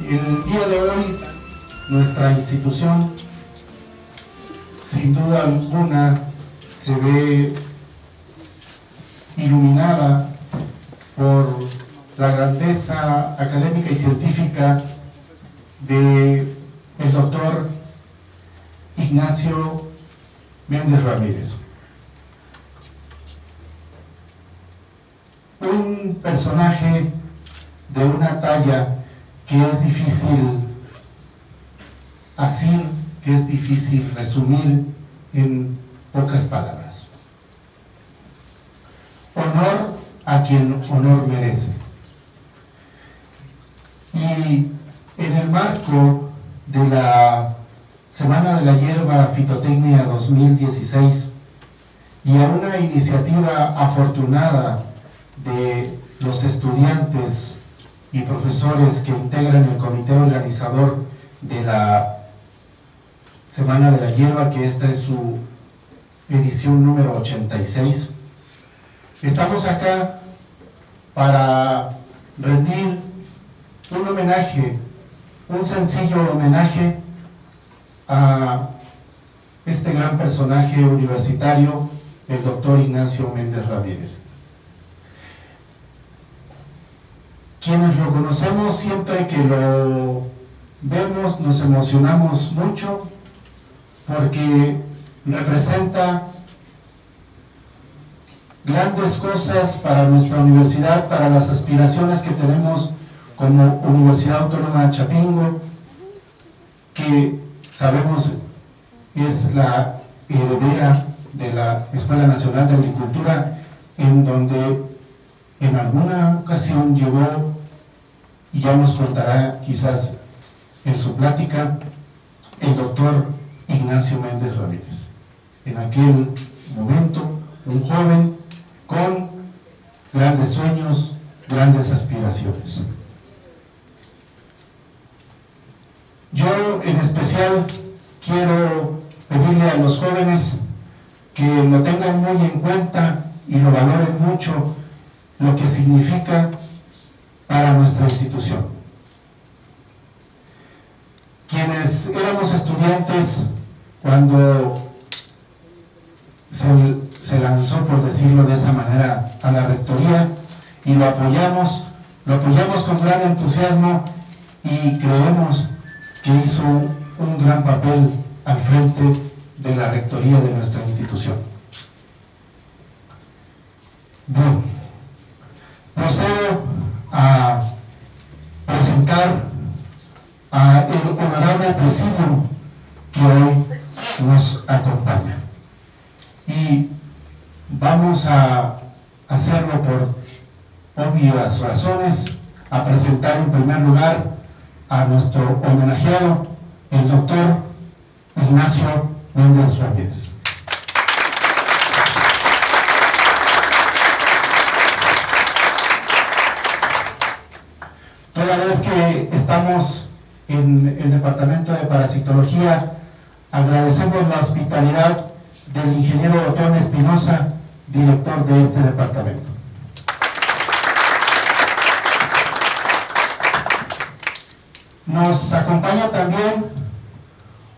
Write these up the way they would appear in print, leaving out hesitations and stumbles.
El día de hoy, nuestra institución, sin duda alguna, se ve iluminada por la grandeza académica y científica de el doctor Ignacio Méndez Ramírez. Un personaje de una talla que es difícil asir, que es difícil resumir en pocas palabras. Honor a quien honor merece. Y en el marco de la Semana de la Hierba Fitotecnia 2016 y a una iniciativa afortunada de los estudiantes y profesores que integran el comité organizador de la Semana de la Hierba, que esta es su edición número 86, estamos acá para rendir un homenaje, un sencillo homenaje a este gran personaje universitario, el doctor Ignacio Méndez Ramírez. Quienes lo conocemos, siempre que lo vemos nos emocionamos mucho porque representa grandes cosas para nuestra universidad, para las aspiraciones que tenemos como Universidad Autónoma de Chapingo, que sabemos es la heredera de la Escuela Nacional de Agricultura, en donde en alguna ocasión llegó, y ya nos contará quizás en su plática, el doctor Ignacio Méndez Ramírez. En aquel momento, un joven con grandes sueños, grandes aspiraciones. Yo en especial quiero pedirle a los jóvenes que lo tengan muy en cuenta y lo valoren mucho, lo que significa para nuestra institución. Quienes éramos estudiantes cuando se lanzó, por decirlo de esa manera, a la rectoría, y lo apoyamos con gran entusiasmo y creemos que hizo un gran papel al frente de la rectoría de nuestra institución. Bien, procedo a presentar a el honorable presidium que hoy nos acompaña. Y vamos a hacerlo por obvias razones, a presentar en primer lugar a nuestro homenajeado, el doctor Ignacio Méndez Ramírez. Toda vez que estamos en el Departamento de Parasitología, agradecemos la hospitalidad del ingeniero Otón Espinosa, director de este departamento. Nos acompaña también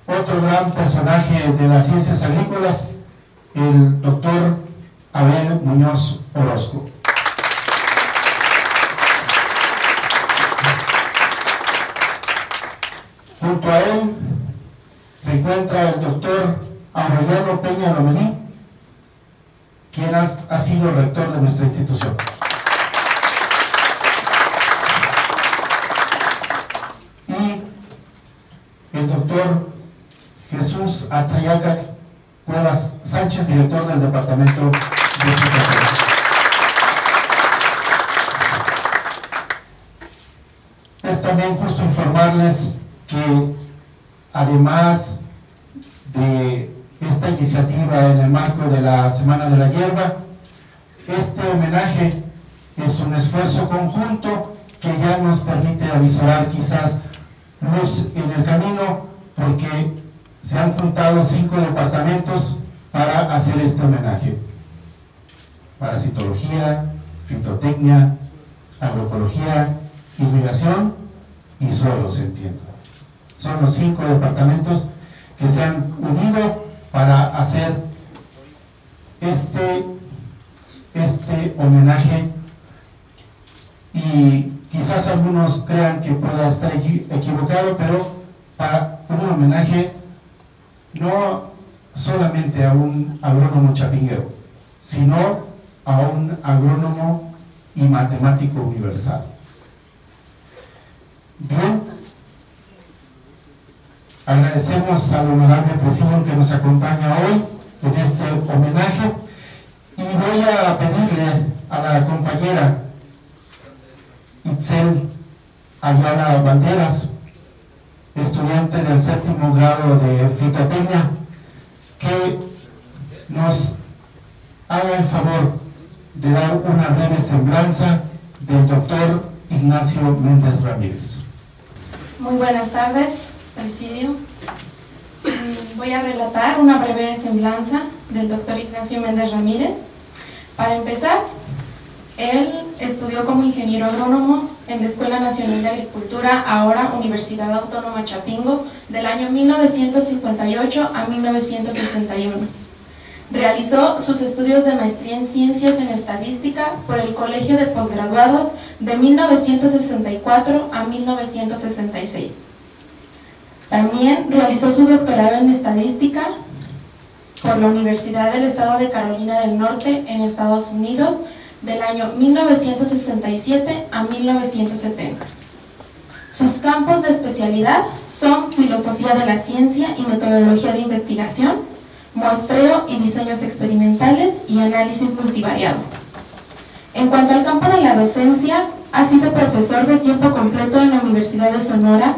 otro gran personaje de las ciencias agrícolas, el doctor Abel Muñoz Orozco. Junto a él se encuentra el doctor Aureliano Peña Lomelí, quien ha sido rector de nuestra institución. Y el doctor Jesús Atzayaca Cuevas Sánchez, director del Departamento de Educación. Es también justo informarles que además de esta iniciativa en el marco de la Semana de la Hierba, este homenaje es un esfuerzo conjunto que ya nos permite avisorar quizás luz en el camino, porque se han juntado 5 departamentos para hacer este homenaje: parasitología, fitotecnia, agroecología, irrigación y suelos, entiendo. Son los 5 departamentos que se han unido para hacer este homenaje, y quizás algunos crean que pueda estar equivocado, pero para un homenaje no solamente a un agrónomo chapinguero, sino a un agrónomo y matemático universal. Bien, agradecemos al honorable presidente que nos acompaña hoy en este homenaje, y voy a pedirle a la compañera Itzel Ayala Valderas, estudiante del 7º grado de Fitotecnia, que nos haga el favor de dar una breve semblanza del doctor Ignacio Méndez Ramírez. Muy buenas tardes, presidio. Voy a relatar una breve semblanza del doctor Ignacio Méndez Ramírez. Para empezar, él estudió como ingeniero agrónomo en la Escuela Nacional de Agricultura, ahora Universidad Autónoma Chapingo, del año 1958 a 1961. Realizó sus estudios de maestría en Ciencias en Estadística por el Colegio de Posgraduados de 1964 a 1966. También realizó su doctorado en Estadística por la Universidad del Estado de Carolina del Norte en Estados Unidos del año 1967 a 1970. Sus campos de especialidad son filosofía de la ciencia y metodología de investigación, muestreo y diseños experimentales y análisis multivariado. En cuanto al campo de la docencia, ha sido profesor de tiempo completo en la Universidad de Sonora,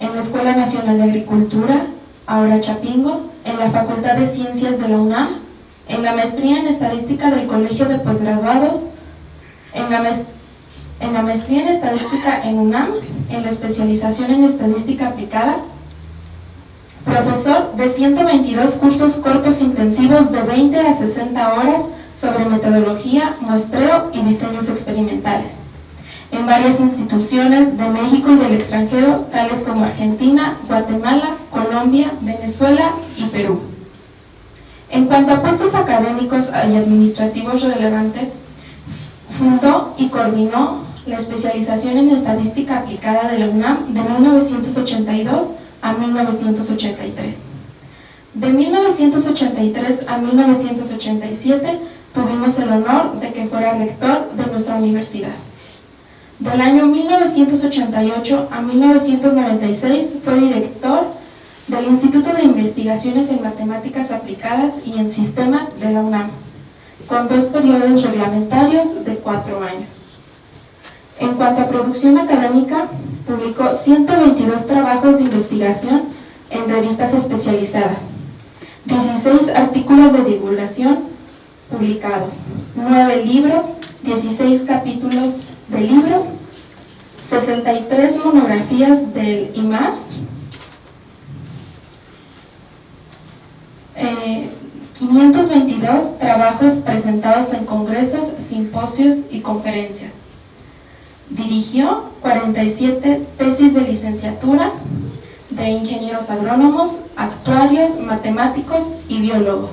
en la Escuela Nacional de Agricultura, ahora Chapingo, en la Facultad de Ciencias de la UNAM, en la maestría en Estadística del Colegio de Posgraduados, en la maestría en Estadística en UNAM, en la especialización en Estadística Aplicada, profesor de 122 cursos cortos intensivos de 20 a 60 horas sobre metodología, muestreo y diseños experimentales, en varias instituciones de México y del extranjero, tales como Argentina, Guatemala, Colombia, Venezuela y Perú. En cuanto a puestos académicos y administrativos relevantes, fundó y coordinó la especialización en Estadística Aplicada de la UNAM de 1982 a 1983. De 1983 a 1987 tuvimos el honor de que fuera rector de nuestra universidad. Del año 1988 a 1996 fue director del Instituto de Investigaciones en Matemáticas Aplicadas y en Sistemas de la UNAM, con 2 periodos reglamentarios de 4 años. En cuanto a producción académica, publicó 122 trabajos de investigación en revistas especializadas, 16 artículos de divulgación publicados, 9 libros, 16 capítulos de libros, 63 monografías del IMAS, 522 trabajos presentados en congresos, simposios y conferencias. Dirigió 47 tesis de licenciatura de ingenieros agrónomos, actuarios, matemáticos y biólogos,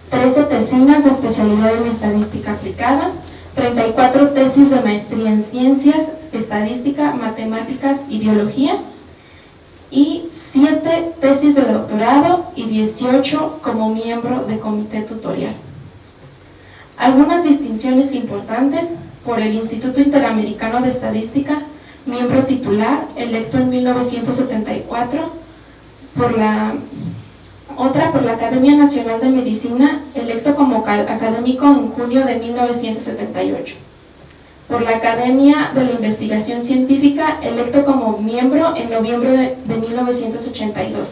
13 tesinas de especialidad en estadística aplicada, 34 tesis de maestría en ciencias, estadística, matemáticas y biología, y 7 tesis de doctorado y 18 como miembro de comité tutorial. Algunas distinciones importantes: por el Instituto Interamericano de Estadística, miembro titular, electo en 1974, por la Academia Nacional de Medicina, electo como académico en junio de 1978. Por la Academia de la Investigación Científica, electo como miembro en noviembre de 1982.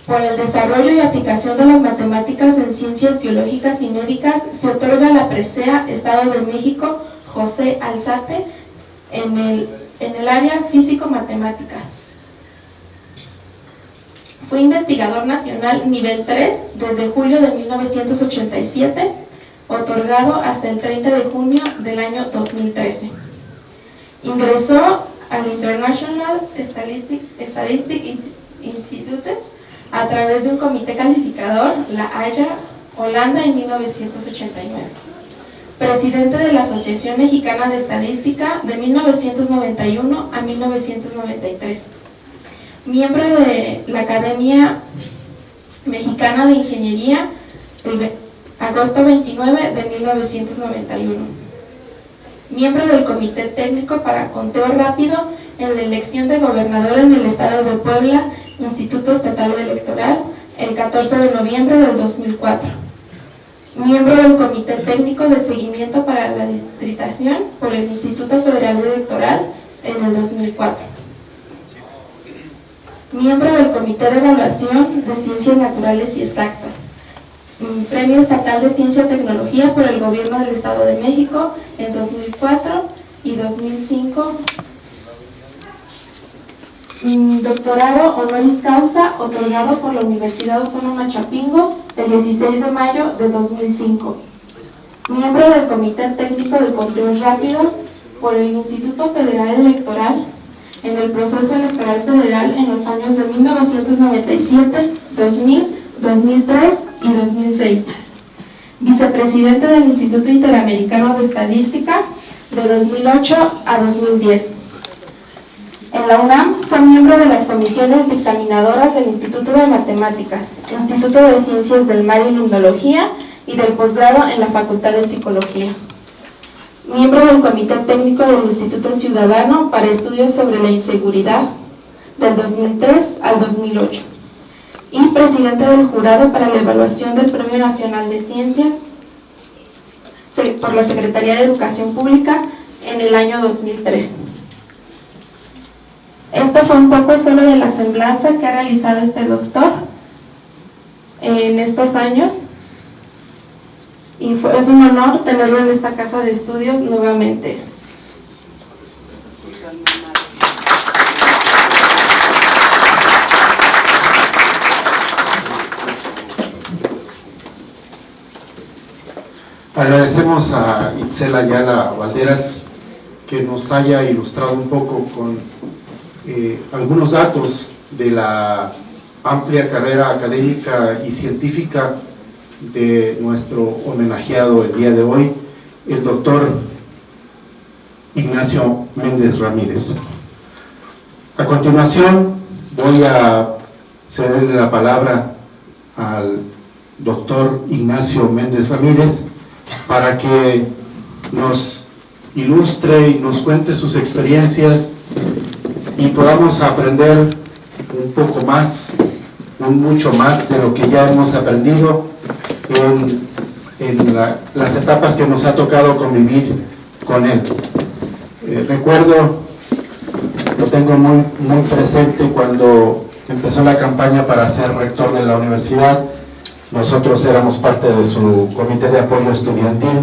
Por el desarrollo y aplicación de las matemáticas en ciencias biológicas y médicas, se otorga la presea Estado de México José Alzate en el área físico-matemática. Fue investigador nacional nivel 3 desde julio de 1987, otorgado hasta el 30 de junio del año 2013. Ingresó al International Statistics Institute a través de un comité calificador, la Haya, Holanda, en 1989. Presidente de la Asociación Mexicana de Estadística de 1991 a 1993. Miembro de la Academia Mexicana de Ingeniería el agosto 29 de 1991. Miembro del Comité Técnico para Conteo Rápido en la elección de gobernador en el estado de Puebla, Instituto Estatal Electoral, el 14 de noviembre del 2004. Miembro del Comité Técnico de Seguimiento para la Distritación por el Instituto Federal Electoral en el 2004. Miembro del Comité de Evaluación de Ciencias Naturales y Exactas. Premio Estatal de Ciencia y Tecnología por el Gobierno del Estado de México en 2004 y 2005. Doctorado honoris causa otorgado por la Universidad Autónoma Chapingo el 16 de mayo de 2005. Miembro del Comité Técnico de Conteos Rápidos por el Instituto Federal Electoral en el proceso electoral federal en los años de 1997, 2000, 2003 y 2006. Vicepresidente del Instituto Interamericano de Estadística de 2008 a 2010. En la UNAM fue miembro de las comisiones dictaminadoras del Instituto de Matemáticas, Instituto de Ciencias del Mar y Limnología y del posgrado en la Facultad de Psicología. Miembro del Comité Técnico del Instituto Ciudadano para Estudios sobre la Inseguridad del 2003 al 2008. Y presidente del jurado para la evaluación del Premio Nacional de Ciencias por la Secretaría de Educación Pública en el año 2003. Esto fue un poco solo de la semblanza que ha realizado este doctor en estos años, y es un honor tenerlo en esta casa de estudios nuevamente. Agradecemos a Itzel Ayala Valderas que nos haya ilustrado un poco con algunos datos de la amplia carrera académica y científica de nuestro homenajeado el día de hoy, el doctor Ignacio Méndez Ramírez. A continuación voy a cederle la palabra al doctor Ignacio Méndez Ramírez para que nos ilustre y nos cuente sus experiencias y podamos aprender un poco más, mucho más de lo que ya hemos aprendido en las etapas que nos ha tocado convivir con él. Recuerdo, lo tengo muy presente, cuando empezó la campaña para ser rector de la universidad. Nosotros éramos parte de su comité de apoyo estudiantil,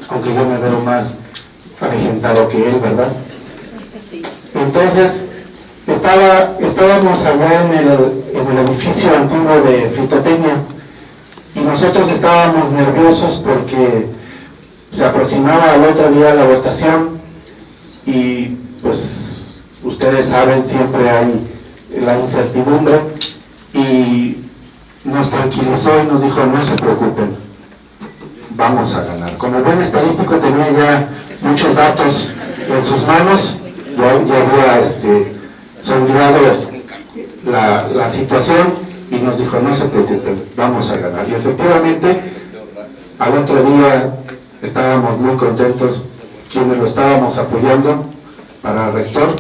aunque yo me veo más avejentado que él, ¿verdad? Entonces, estábamos allá en el edificio antiguo de Fitotecnia, y nosotros estábamos nerviosos porque se aproximaba al otro día la votación, y pues ustedes saben, siempre hay la incertidumbre, y nos tranquilizó y nos dijo: no se preocupen, vamos a ganar. Como buen estadístico tenía ya muchos datos en sus manos, ya había sondado la situación, y nos dijo: no se preocupen, vamos a ganar. Y efectivamente, al otro día estábamos muy contentos quienes lo estábamos apoyando para rector,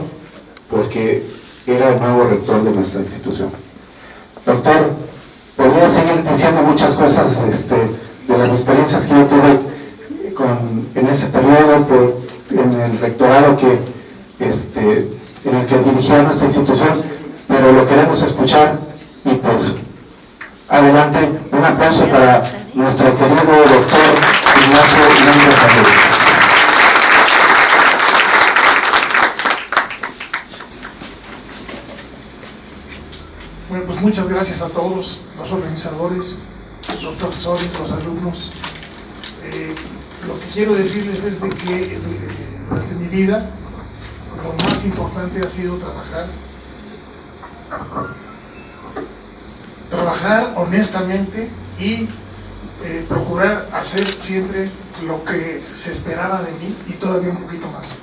porque era el nuevo rector de nuestra institución. Doctor, podría seguir diciendo muchas cosas de las experiencias que yo tuve en ese periodo, en el rectorado en el que dirigía nuestra institución, pero lo queremos escuchar, y pues adelante, un aplauso para nuestro querido doctor Ignacio Méndez Ramírez. Bueno, pues muchas gracias a todos los organizadores, los profesores, los alumnos. Lo que quiero decirles es de que durante mi vida lo más importante ha sido trabajar honestamente y procurar hacer siempre lo que se esperaba de mí y todavía un poquito más.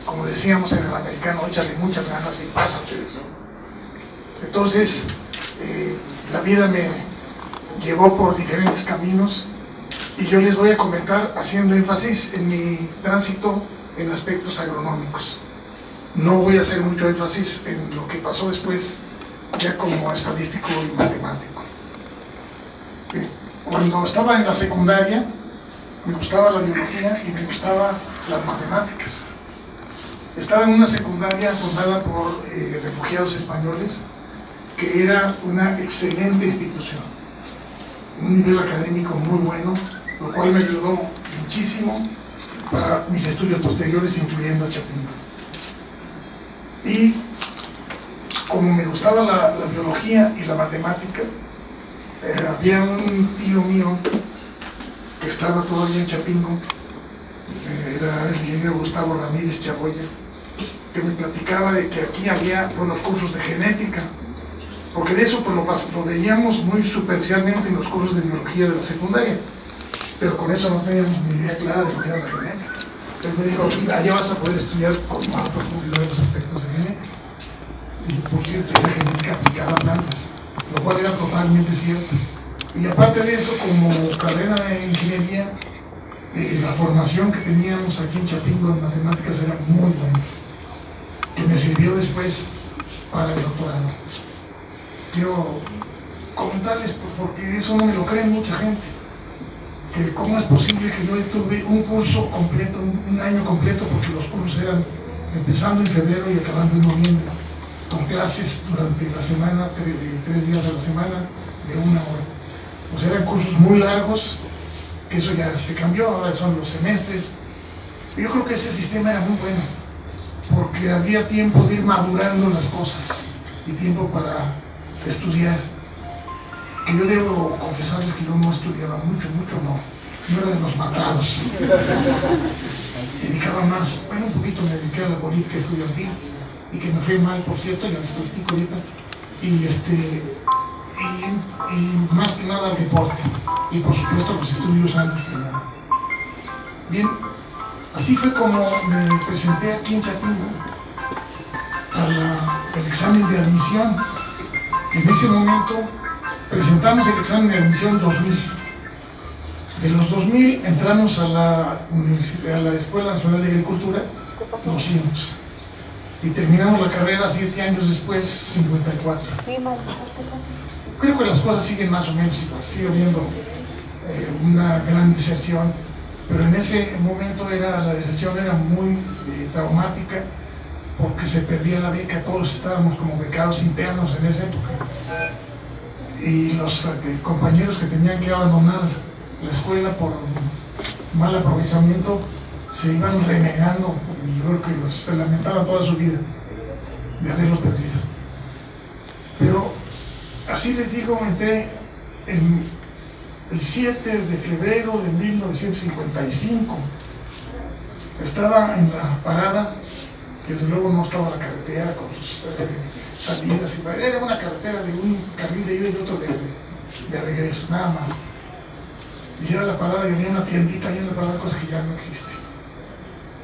Como decíamos en el americano, échale muchas ganas y pásate de eso. Entonces, la vida me llevó por diferentes caminos y yo les voy a comentar haciendo énfasis en mi tránsito en aspectos agronómicos. No voy a hacer mucho énfasis en lo que pasó después, ya como estadístico y matemático. Cuando estaba en la secundaria, me gustaba la biología y me gustaban las matemáticas. Estaba en una secundaria formada por refugiados españoles, que era una excelente institución, un nivel académico muy bueno, lo cual me ayudó muchísimo para mis estudios posteriores, incluyendo Chapingo. Y como me gustaba la biología y la matemática, había un tío mío que estaba todavía en Chapingo, era el ingeniero Gustavo Ramírez Chaboya, que me platicaba de que aquí había los cursos de genética, porque de eso pues, lo veíamos muy superficialmente en los cursos de biología de la secundaria, pero con eso no teníamos ni idea clara de lo que era la genética. Él me dijo, allá vas a poder estudiar con más profundidad los aspectos de genética. Y por cierto, era genética aplicada a plantas, lo cual era totalmente cierto. Y aparte de eso, como carrera de ingeniería, la formación que teníamos aquí en Chapingo en matemáticas era muy buena, que me sirvió después para el doctorado. Quiero comentarles, porque eso no me lo cree mucha gente, que cómo es posible que yo tuve un curso completo, un año completo, porque los cursos eran empezando en febrero y acabando en noviembre, con clases durante la semana, 3 días a la semana, de 1 hora. Pues eran cursos muy largos, que eso ya se cambió, ahora son los semestres. Yo creo que ese sistema era muy bueno, porque había tiempo de ir madurando las cosas y tiempo para estudiar. Que yo debo confesarles que yo no estudiaba mucho, no era de los matados. Me dedicaba más, bueno, un poquito me dediqué a la política estudiantil, y que me fue mal, por cierto, ya les platico ahorita, y más que nada al deporte, y por supuesto los estudios antes que nada. Bien, así fue como me presenté aquí en Chapingo para el examen de admisión. En ese momento presentamos el examen de admisión 2000. De los 2000 entramos a la Escuela Nacional de Agricultura 200. Y terminamos la carrera 7 años después, 54. Creo que las cosas siguen más o menos igual, sigue habiendo una gran deserción, pero en ese momento la deserción era muy traumática, porque se perdía la beca, todos estábamos como becados internos en esa época, y los compañeros que tenían que abandonar la escuela por mal aprovechamiento se iban renegando, y yo creo que se lamentaban toda su vida de haberlos perdido. Pero así les digo, entré el 7 de febrero de 1955. Estaba en la parada, que desde luego no estaba la carretera con sus salidas, era una carretera de un carril de ida y otro de regreso, nada más. Y era la parada y había una tiendita ahí en la parada, cosa que ya no existe.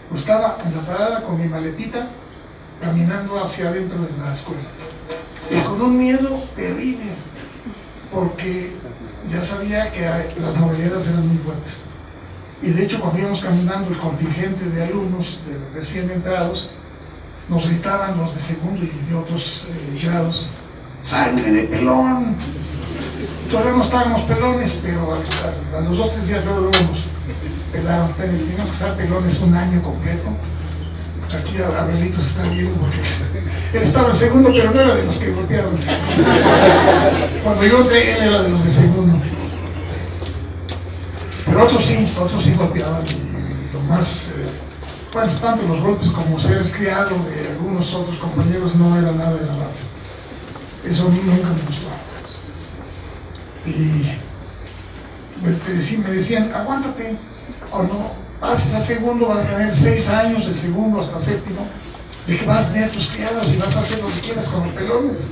Pues estaba en la parada con mi maletita, caminando hacia adentro de la escuela. Y con un miedo terrible, porque ya sabía que las moreras eran muy fuertes. Y de hecho, cuando íbamos caminando, el contingente de alumnos de recién entrados, nos gritaban los de segundo y de otros grados: ¡sangre de pelón! Todavía no estábamos pelones, pero a los 2 o 3 días luego nos pelaron. Teníamos que estar pelones un año completo. Aquí Abelito se está viendo porque él estaba en segundo, pero no era de los que golpeaban. Cuando yo entré, él era de los de segundo. Pero otros sí golpeaban. Y lo más, bueno, tanto los golpes como ser criado de algunos otros compañeros no era nada agradable. Eso a mí nunca me gustó. Y me decían, aguántate, cuando pases a segundo vas a tener 6 años de segundo hasta séptimo, de que vas a tener tus criados y vas a hacer lo que quieras con los pelones.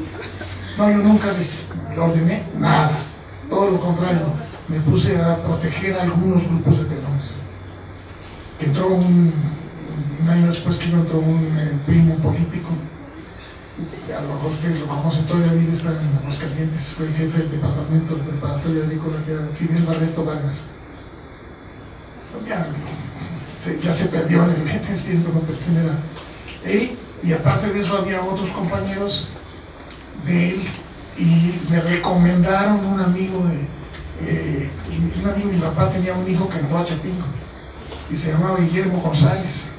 No, yo nunca les ordené nada, todo lo contrario, me puse a proteger a algunos grupos de pelones. Entró un año después que yo entró un primo político, a lo mejor ustedes lo conocen, todavía vive, está en Aguascalientes, fue jefe del departamento de preparatoria agrícola, que era Fidel Barreto Vargas. Ya se perdió en el tiempo, no pertenecía a él, y aparte de eso había otros compañeros de él, y me recomendaron un amigo de mi papá tenía un hijo que entró a Chapingo, y se llamaba Guillermo González.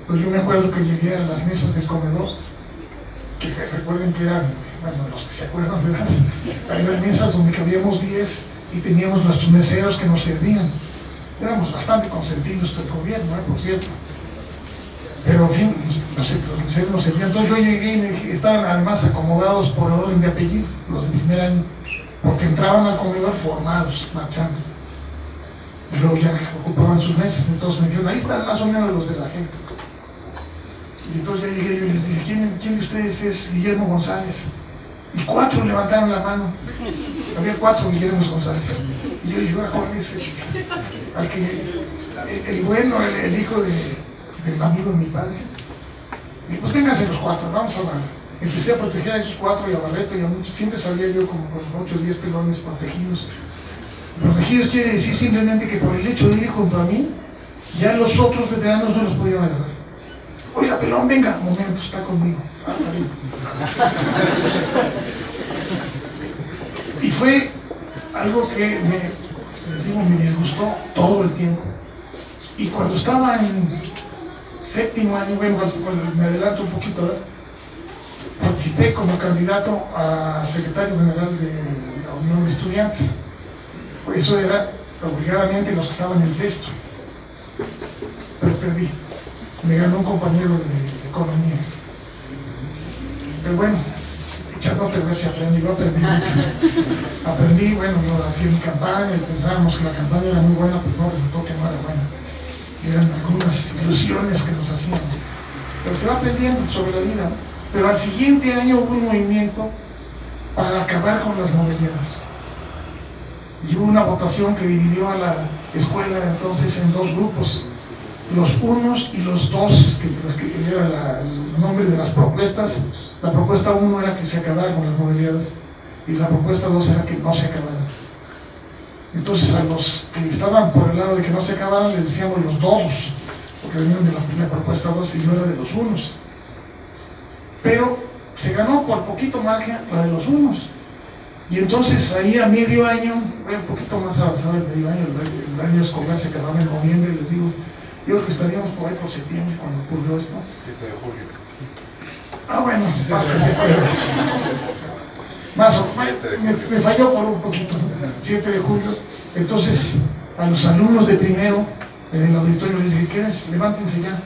Pues yo me acuerdo que llegué a las mesas del comedor, que recuerden que eran, bueno, los que se acuerdan, ¿verdad? Eran mesas donde cabíamos 10 y teníamos nuestros meseros que nos servían. Éramos bastante consentidos del gobierno, por cierto. Pero en fin, los meseros nos servían. Entonces yo llegué y me dije, estaban además acomodados por orden de apellido, los de primer año, porque entraban al comedor formados, marchando. Y luego ya ocupaban sus mesas, entonces me dijeron, ahí están más o menos los de la gente. Y entonces ya llegué yo y les dije, ¿quién de ustedes es Guillermo González? Y 4 levantaron la mano. Había 4 Guillermos González. Y yo dije, ¿cuál es el bueno, el hijo del amigo de mi padre? Y pues vénganse los 4, vamos a hablar. Empecé a proteger a esos 4 y a Barreto y a muchos. Siempre salía yo como con 8 o 10 pelones protegidos. Protegidos quiere decir simplemente que por el hecho de ir junto a mí, ya los otros veteranos no los podían agarrar. Oiga, pelón, venga, un momento, está conmigo. Y fue algo que me disgustó todo el tiempo. Y cuando estaba en 7º año, bueno, me adelanto un poquito, ¿verdad? Participé como candidato a secretario general de la Unión de Estudiantes. Por eso era obligadamente los que estaban en sexto. Pero perdí. Me ganó un compañero de economía. Pero bueno, echando a perder se aprende. Yo aprendí, bueno, yo hacía mi campaña y pensábamos que la campaña era muy buena, pues no, resultó que no era buena. Eran algunas ilusiones que nos hacían. Pero se va aprendiendo sobre la vida, ¿no? Pero al siguiente año hubo un movimiento para acabar con las movilidades. Y hubo una votación que dividió a la escuela entonces en 2 grupos. Los unos y los dos, que era el nombre de las propuestas. La propuesta 1 era que se acabara con las movilidades y la propuesta 2 era que no se acabaran. Entonces a los que estaban por el lado de que no se acabaran les decíamos los dos, porque venían de la propuesta 2 y yo era de los unos. Pero se ganó por poquito margen la de los unos. Y entonces ahí a medio año, un poquito más avanzado el medio año, el año escolar se acababa en noviembre, les digo, yo creo que estaríamos por ahí por septiembre cuando ocurrió esto. 7 de julio. Ah, bueno, más que septiembre. Más o menos, me falló por un poquito, 7 de julio. Entonces, a los alumnos de primero en el auditorio les dije, quédense, levántense ya.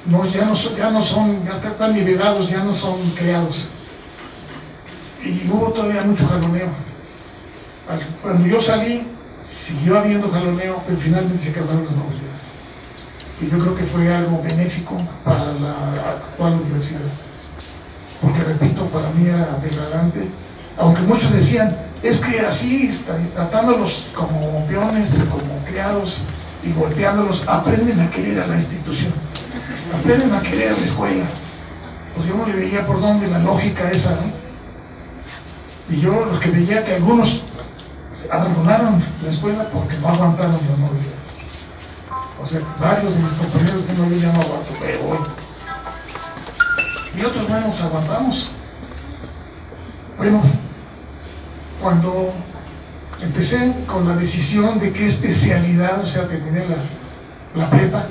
No, ya están liberados, ya no son creados. Y hubo todavía mucho jaloneo. Cuando yo salí, siguió habiendo jaloneo, pero finalmente se acabaron las movilidades. Y yo creo que fue algo benéfico para la actual universidad. Porque, repito, para mí era degradante. Aunque muchos decían, es que así, tratándolos como peones, como criados y golpeándolos, aprenden a querer a la institución, aprenden a querer a la escuela. Pues yo no le veía por dónde la lógica esa, ¿no? Y yo lo que veía que algunos abandonaron la escuela porque no aguantaron las movilidades. O sea, varios de mis compañeros que no ya no aguanto, pero voy. Y otros buenos aguantamos. Bueno, cuando empecé con la decisión de qué especialidad, o sea, terminé la prepa,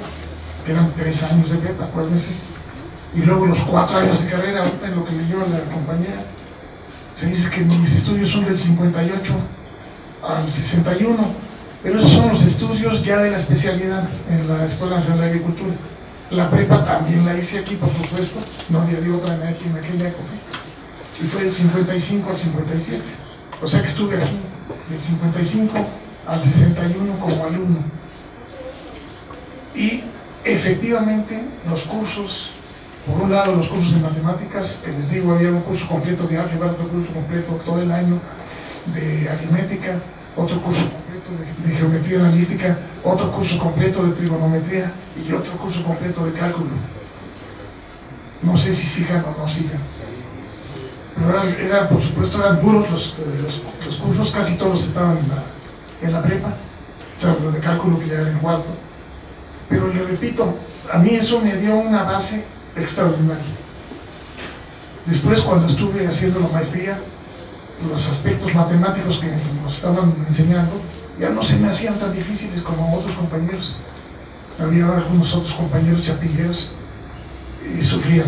que eran 3 años de prepa, acuérdense, y luego los 4 años de carrera, ahorita en lo que leyó la compañera, se dice que mis estudios son del 58 al 61, pero esos son los estudios ya de la especialidad en la Escuela Nacional de Agricultura. La prepa también la hice aquí, por supuesto, no había de otra en aquella época, y fue del 55 al 57, o sea que estuve aquí del 55 al 61 como alumno. Y efectivamente los cursos Por un lado, los cursos de matemáticas, que les digo, había un curso completo de álgebra, otro curso completo todo el año de aritmética, otro curso completo de geometría analítica, otro curso completo de trigonometría y otro curso completo de cálculo. No sé si sigan o no sigan. Pero por supuesto, eran duros los cursos, casi todos estaban en la prepa, o sea, los de cálculo que ya era en cuarto. Pero le repito, a mí eso me dio una base extraordinaria. Después, cuando estuve haciendo la maestría, los aspectos matemáticos que nos estaban enseñando ya no se me hacían tan difíciles como otros compañeros. Había algunos otros compañeros chapingueros y sufrían.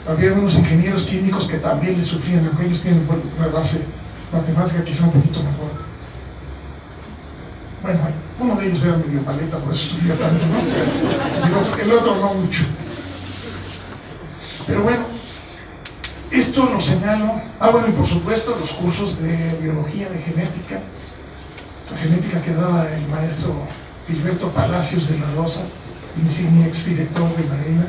Había unos ingenieros químicos que también les sufrían, aunque ellos tienen una base matemática quizá un poquito mejor. Bueno, uno de ellos era medio paleta, por eso sufría tanto, ¿no? El otro no mucho. Pero bueno, esto lo señalo. Bueno, y por supuesto los cursos de biología, de genética. La genética que daba el maestro Gilberto Palacios de la Rosa, insigne exdirector de la ENA,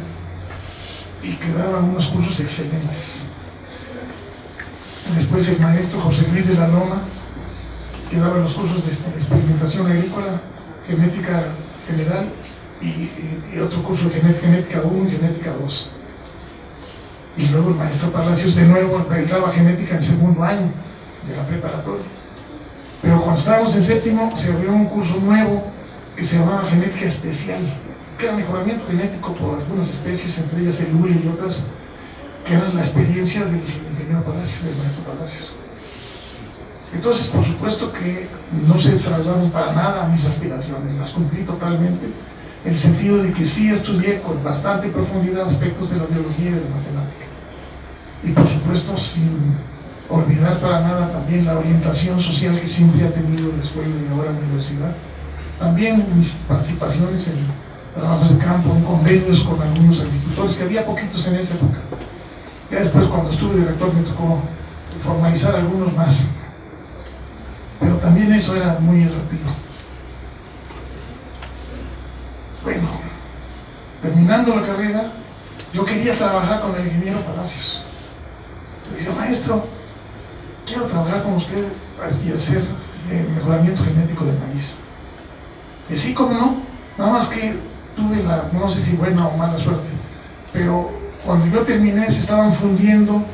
y que daba unos cursos excelentes. Después el maestro José Luis de la Loma, que daba los cursos de experimentación agrícola, genética general y otro curso de genética 1 y genética 2. Y luego el maestro Palacios de nuevo daba genética en el segundo año de la preparatoria. Pero cuando estábamos en séptimo se abrió un curso nuevo que se llamaba genética especial, que era mejoramiento genético por algunas especies, entre ellas el hule y otras, que eran la experiencia del ingeniero Palacios, del maestro Palacios. Entonces, por supuesto que no se defraudaron para nada mis aspiraciones, las cumplí totalmente, en el sentido de que sí estudié con bastante profundidad aspectos de la biología y de la matemática. Y por supuesto, sin olvidar para nada también la orientación social que siempre ha tenido la escuela y ahora la universidad. También mis participaciones en trabajos de campo, en convenios con algunos agricultores, que había poquitos en esa época. Ya después, cuando estuve director, me tocó formalizar algunos más. Pero también eso era muy atractivo. Bueno, terminando la carrera, yo quería trabajar con el ingeniero Palacios. Le dije, maestro, quiero trabajar con usted y hacer mejoramiento genético de maíz. Y sí, como no, nada más que tuve no sé si buena o mala suerte, pero cuando yo terminé se estaban fundiendo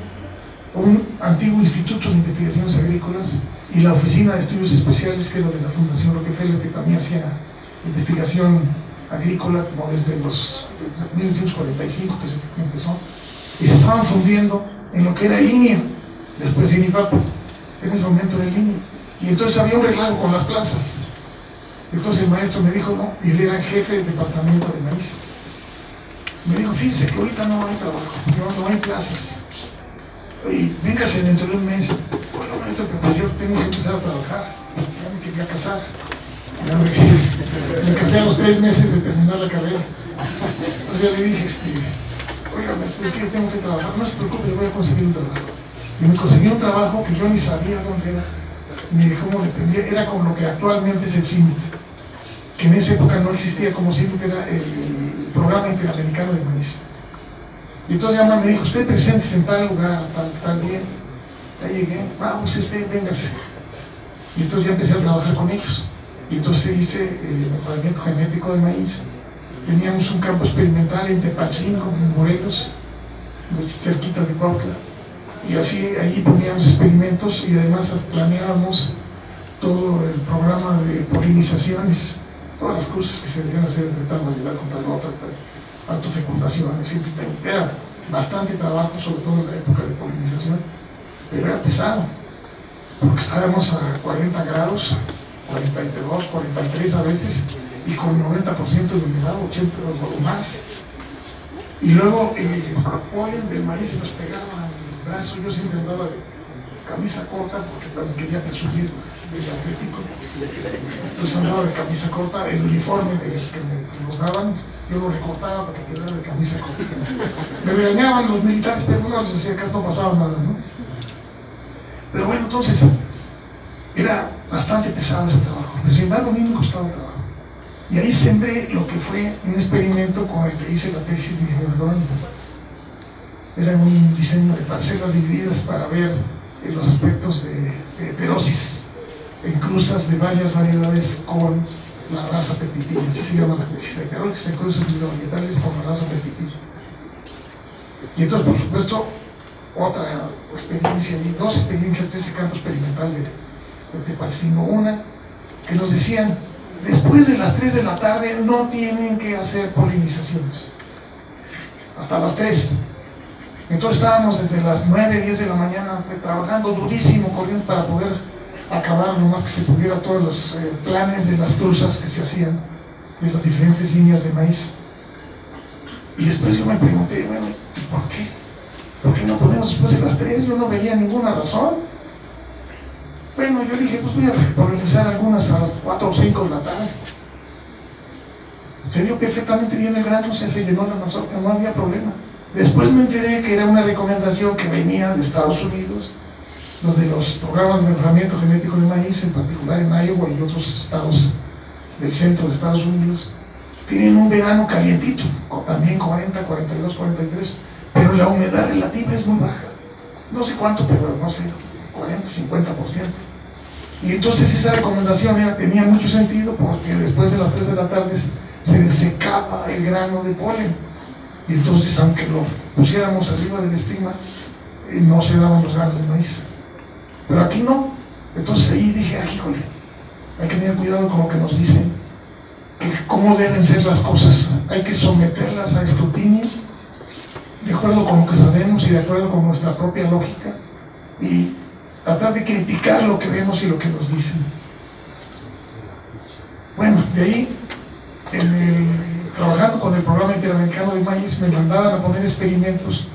un antiguo instituto de investigaciones agrícolas y la oficina de estudios especiales, que era de la Fundación Rockefeller, que también hacía investigación agrícola como desde 1945 que se empezó, y se estaban fundiendo en lo que era el INEA, después de INIPAP, en ese momento era el INEA, y entonces había un relajo con las plazas. Entonces el maestro me dijo, no, y él era el jefe del departamento de maíz. Me dijo, fíjense que ahorita no hay trabajo, no hay plazas. Y véngase dentro de un mes. Bueno, maestro, pero yo tengo que empezar a trabajar. Ya me quería casar. Me casé a los 3 meses de terminar la carrera. Entonces ya le dije, oiga, maestro, ¿qué tengo que trabajar? No se preocupe, le voy a conseguir un trabajo. Y me conseguí un trabajo que yo ni sabía dónde era, ni de cómo dependía. Era como lo que actualmente es el CIMIT, que en esa época no existía como CIMIT, era el Programa Interamericano de Maíz. Y entonces ya me dijo, usted presente en tal lugar, tal día. Ya llegué, pues usted, véngase. Y entonces ya empecé a trabajar con ellos. Y entonces hice el mejoramiento genético de maíz. Teníamos un campo experimental en Tepalcingo, en Morelos, muy cerquita de Cuautla. Y así allí poníamos experimentos y además planeábamos todo el programa de polinizaciones, todas las cosas que se debían hacer entre tal variedad con tal otra, autofecundaciones, era bastante trabajo, sobre todo en la época de polinización, pero era pesado, porque estábamos a 40 grados, 42, 43 a veces, y con 90% de humedad, 80 o más. Y luego el polen del maíz se nos pegaba en el brazo. Yo siempre andaba de camisa corta porque también quería presumir del atlético. Entonces andaba de camisa corta, el uniforme que nos daban, yo lo recortaba para que quedara de camisa corta. Me regañaban los militares, pero no les hacía caso, no pasaba nada, ¿no? Pero bueno, entonces era bastante pesado ese trabajo, pero sin embargo a mí me costaba el trabajo. Y ahí sembré lo que fue un experimento con el que hice la tesis de ingeniería agrónoma. Era un diseño de parcelas divididas para ver los aspectos de heterosis en cruzas de varias variedades con la raza pepitilla. Así se llama la tesis, heterosis en cruzas varietales con la raza pepitilla. Y entonces, por supuesto, otra experiencia, y dos experiencias de ese campo experimental de Tepalcingo. Una, que nos decían, después de las 3 de la tarde no tienen que hacer polinizaciones, hasta las 3. Entonces estábamos desde las 9, 10 de la mañana trabajando durísimo, corriendo para poder acabar lo más que se pudiera todos los planes de las cruzas que se hacían de las diferentes líneas de maíz. Y después yo me pregunté, bueno, ¿por qué? ¿Por qué no ponemos después de las 3? Yo no veía ninguna razón. Bueno, yo dije, pues voy a polinizar algunas a las 4 o 5 de la tarde. Se dio perfectamente bien el grano, se llenó la mazorca, no había problema. Después me enteré que era una recomendación que venía de Estados Unidos, donde los programas de mejoramiento genético de maíz, en particular en Iowa y otros estados del centro de Estados Unidos, tienen un verano calientito, también 40, 42, 43, pero la humedad relativa es muy baja. No sé cuánto, pero no sé, 40, 50%. Y entonces esa recomendación tenía mucho sentido, porque después de las 3 de la tarde se desecaba el grano de polen. Y entonces, aunque lo pusiéramos arriba del estigma, no se daban los granos de maíz. Pero aquí no. Entonces ahí dije, híjole, hay que tener cuidado con lo que nos dicen, que cómo deben ser las cosas. Hay que someterlas a escrutinio, de acuerdo con lo que sabemos y de acuerdo con nuestra propia lógica, y tratar de criticar lo que vemos y lo que nos dicen. Bueno, de ahí, trabajando con el programa interamericano de maíz, me mandaban a poner experimentos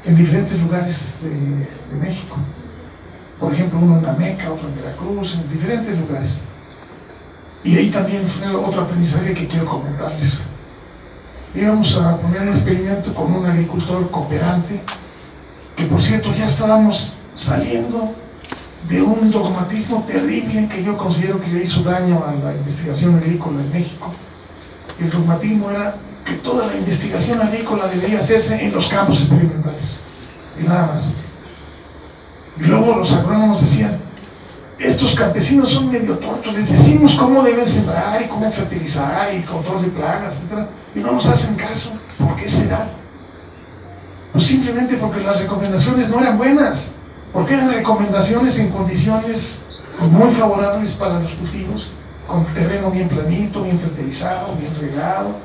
en diferentes lugares de México. Por ejemplo, uno en Ameca, otro en Veracruz, en diferentes lugares. Y ahí también fue otro aprendizaje que quiero comentarles. Íbamos a poner un experimento con un agricultor cooperante, que por cierto ya estábamos saliendo de un dogmatismo terrible que yo considero que le hizo daño a la investigación agrícola en México. El dogmatismo era que toda la investigación agrícola debería hacerse en los campos experimentales, y nada más. Y luego los agrónomos decían, estos campesinos son medio tontos, les decimos cómo deben sembrar y cómo fertilizar y control de plagas, etc. Y no nos hacen caso. ¿Por qué será? Pues simplemente porque las recomendaciones no eran buenas, porque eran recomendaciones en condiciones muy favorables para los cultivos, con terreno bien planito, bien fertilizado, bien regado,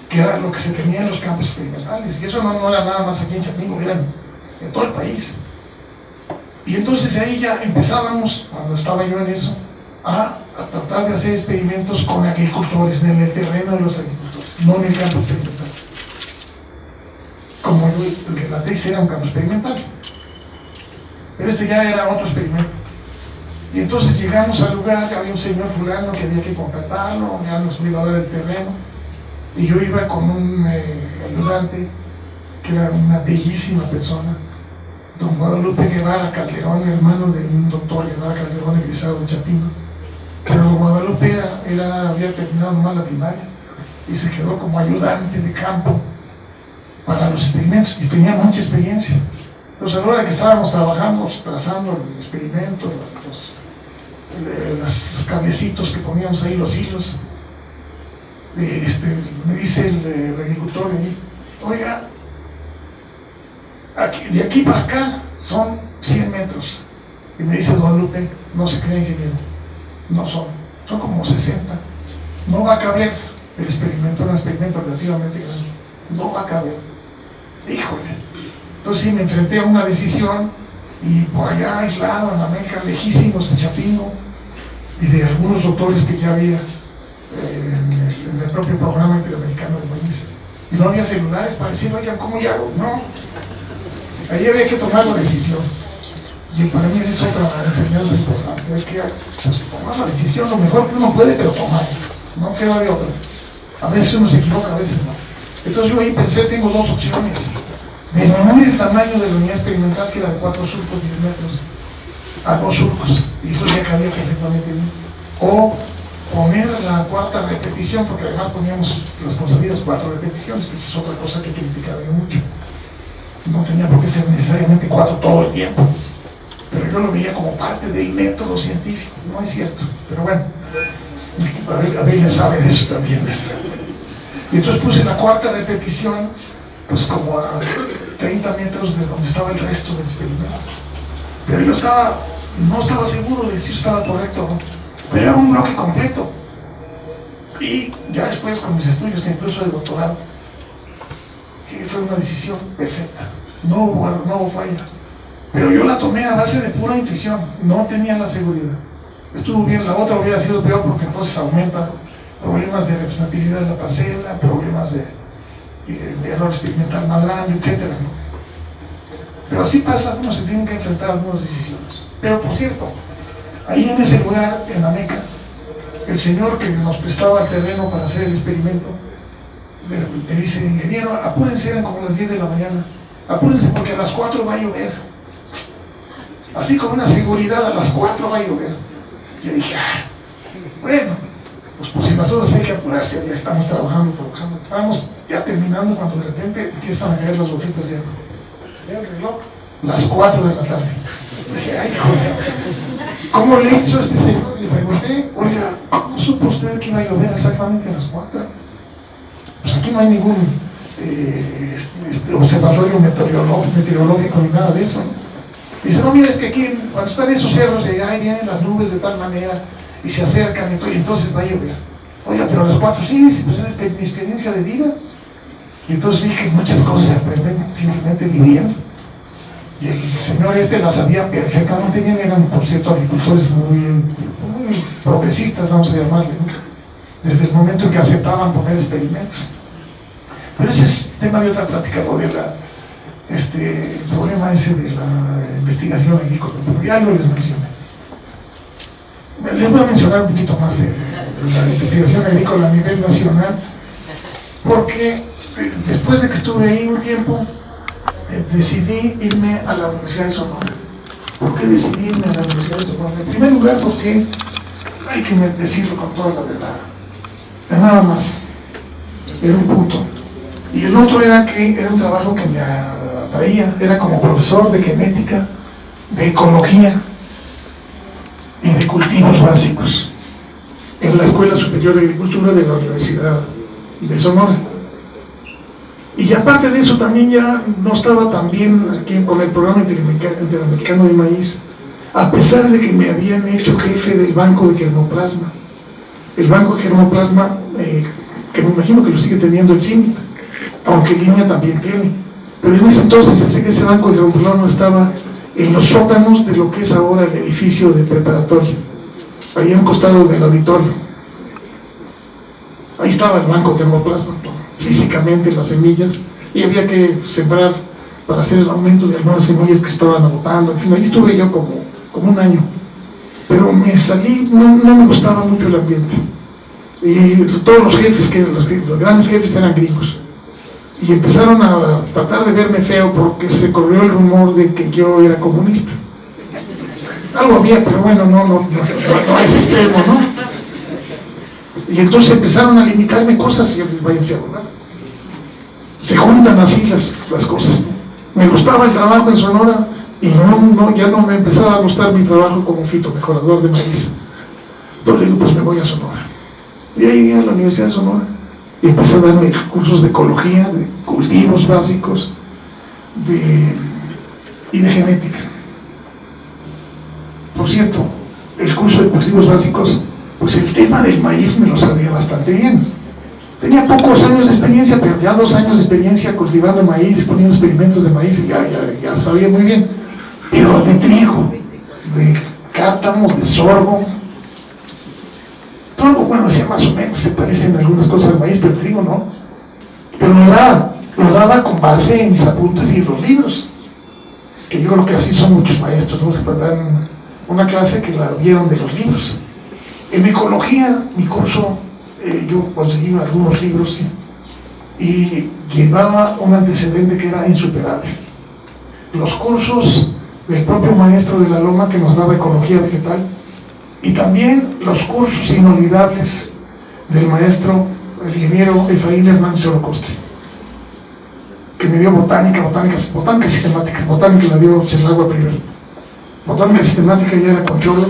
que era lo que se tenía en los campos experimentales. Y eso no era nada más aquí en Chapingo, era en todo el país. Y entonces ahí ya empezábamos, cuando estaba yo en eso, a tratar de hacer experimentos con agricultores, en el terreno de los agricultores, no en el campo experimental. Como el de la tesis era un campo experimental, pero este ya era otro experimento. Y entonces llegamos al lugar, que había un señor fulano que había que contratarlo, ya nos iba a dar el terreno, y yo iba con un ayudante, que era una bellísima persona, don Guadalupe Guevara Calderón, hermano de un doctor Guevara Calderón, egresado de Chapingo. Pero don Guadalupe había terminado mal la primaria y se quedó como ayudante de campo para los experimentos, y tenía mucha experiencia. Entonces, a la hora que estábamos trabajando, trazando el experimento, los cablecitos que poníamos ahí, los hilos, me dice el agricultor, oiga, de aquí para acá son 100 metros. Y me dice don Lupe, no se cree, ingeniero, no son como 60. No va a caber el experimento, era un experimento relativamente grande, no va a caber. Híjole. Entonces sí, me enfrenté a una decisión, y por allá aislado en Ameca, lejísimos de Chapingo, y de algunos doctores que ya había en el propio programa interamericano de maíz. Y no había celulares para decir, oigan, ¿cómo ya hago? No. Ahí había que tomar la decisión. Y para mí esa es otra enseñanza importante. Hay que tomar la decisión lo mejor que uno puede, pero tomar. No queda de otra. A veces uno se equivoca, a veces no. Entonces yo ahí pensé, tengo dos opciones. Disminuir el tamaño de la unidad experimental, que era de 4 surcos, 10 metros, a 2 surcos. Y eso ya cabía perfectamente bien. O poner la cuarta repetición, porque además poníamos las consabidas 4 repeticiones, esa es otra cosa que criticaba yo mucho. No tenía por qué ser necesariamente 4 todo el tiempo, pero yo lo veía como parte del método científico. No es cierto, pero bueno, a ver, ya sabe de eso también. Y entonces puse la cuarta repetición, pues como a 30 metros de donde estaba el resto del experimento. Pero yo no estaba seguro de si estaba correcto o no, pero era un bloque completo. Y ya después con mis estudios, incluso de doctorado, que fue una decisión perfecta, no hubo falla. Pero yo la tomé a base de pura intuición, no tenía la seguridad. Estuvo bien, la otra hubiera sido peor porque entonces aumenta problemas de representatividad de la parcela, problemas de error experimental más grande, etc. Pero así pasa, uno se tiene que enfrentar a algunas decisiones. Pero por cierto, ahí en ese lugar, en la Meca, el señor que nos prestaba el terreno para hacer el experimento, le dice: ingeniero, apúrense, eran como las 10 de la mañana, apúrense porque a las 4 va a llover. Así con una seguridad, a las 4 va a llover. Yo dije, bueno, pues por si las dudas hay que apurarse, ya estamos trabajando. Estábamos ya terminando cuando de repente empiezan a caer las gotitas de agua. Veo el reloj, las 4 de la tarde. Dije, ay, joder, ¿cómo le hizo este señor? Le pregunté, oiga, ¿cómo supo usted que iba a llover exactamente a las 4? Pues aquí no hay ningún observatorio meteorológico ni nada de eso, ¿no? Dice, no, mira, es que aquí cuando están esos cerros, ahí vienen las nubes de tal manera y se acercan y entonces va a llover. Oiga, pero a las 4, sí, pues es mi experiencia de vida. Y entonces dije, muchas cosas se aprenden simplemente viviendo. Y el señor las sabía perfectamente bien, eran por cierto agricultores muy progresistas, vamos a llamarle, ¿no? Desde el momento en que aceptaban poner experimentos. Pero ese es tema de otra plática, lo de el problema ese de la investigación agrícola, pero ya lo les mencioné. Les voy a mencionar un poquito más de la investigación agrícola a nivel nacional, porque después de que estuve ahí un tiempo, decidí irme a la Universidad de Sonora. ¿Por qué decidí irme a la Universidad de Sonora? En primer lugar, porque hay que decirlo con toda la verdad, nada más, era un punto. Y el otro era que era un trabajo que me atraía, era como profesor de genética, de ecología y de cultivos básicos en la Escuela Superior de Agricultura de la Universidad de Sonora. Y aparte de eso también ya no estaba tan bien aquí con el programa interamericano de maíz, a pesar de que me habían hecho jefe del banco de germoplasma. El banco de germoplasma, que me imagino que lo sigue teniendo el CIMIT, aunque Línea también tiene. Pero en ese entonces ese banco de germoplasma estaba en los sótanos de lo que es ahora el edificio de preparatorio, ahí a un costado del auditorio. Ahí estaba el banco de germoplasma, físicamente las semillas, y había que sembrar para hacer el aumento de algunas semillas que estaban agotando. En fin, ahí estuve yo como un año, pero me salí, no me gustaba mucho el ambiente, y todos los jefes, los grandes jefes eran gringos, y empezaron a tratar de verme feo porque se corrió el rumor de que yo era comunista. Algo había, pero bueno, no a ese extremo, ¿no? Y entonces empezaron a limitarme cosas y yo les váyanse a volar. Se juntan así las cosas. Me gustaba el trabajo en Sonora y ya no me empezaba a gustar mi trabajo como fitomejorador de maíz. Entonces digo, pues me voy a Sonora. Y ahí llegué a la Universidad de Sonora y empecé a darme cursos de ecología, de cultivos básicos y de genética. Por cierto, el curso de cultivos básicos, pues el tema del maíz me lo sabía bastante bien. Tenía pocos años de experiencia, pero ya 2 años de experiencia cultivando maíz, poniendo experimentos de maíz, y ya sabía muy bien. Pero de trigo, de cártamo, de sorgo, todo, bueno, decía más o menos, se parecen algunas cosas al maíz, pero el trigo no. Pero lo daba con base en mis apuntes y en los libros, que yo creo que así son muchos maestros, ¿no? Se dan una clase que la vieron de los libros. En ecología, mi curso, yo conseguí algunos libros y llevaba un antecedente que era insuperable. Los cursos del propio maestro de la Loma que nos daba ecología vegetal y también los cursos inolvidables del maestro, el ingeniero Efraín Hernández Orocostre, que me dio botánica sistemática. Botánica la dio Cheslagua primero. Botánica sistemática ya era con Cholo,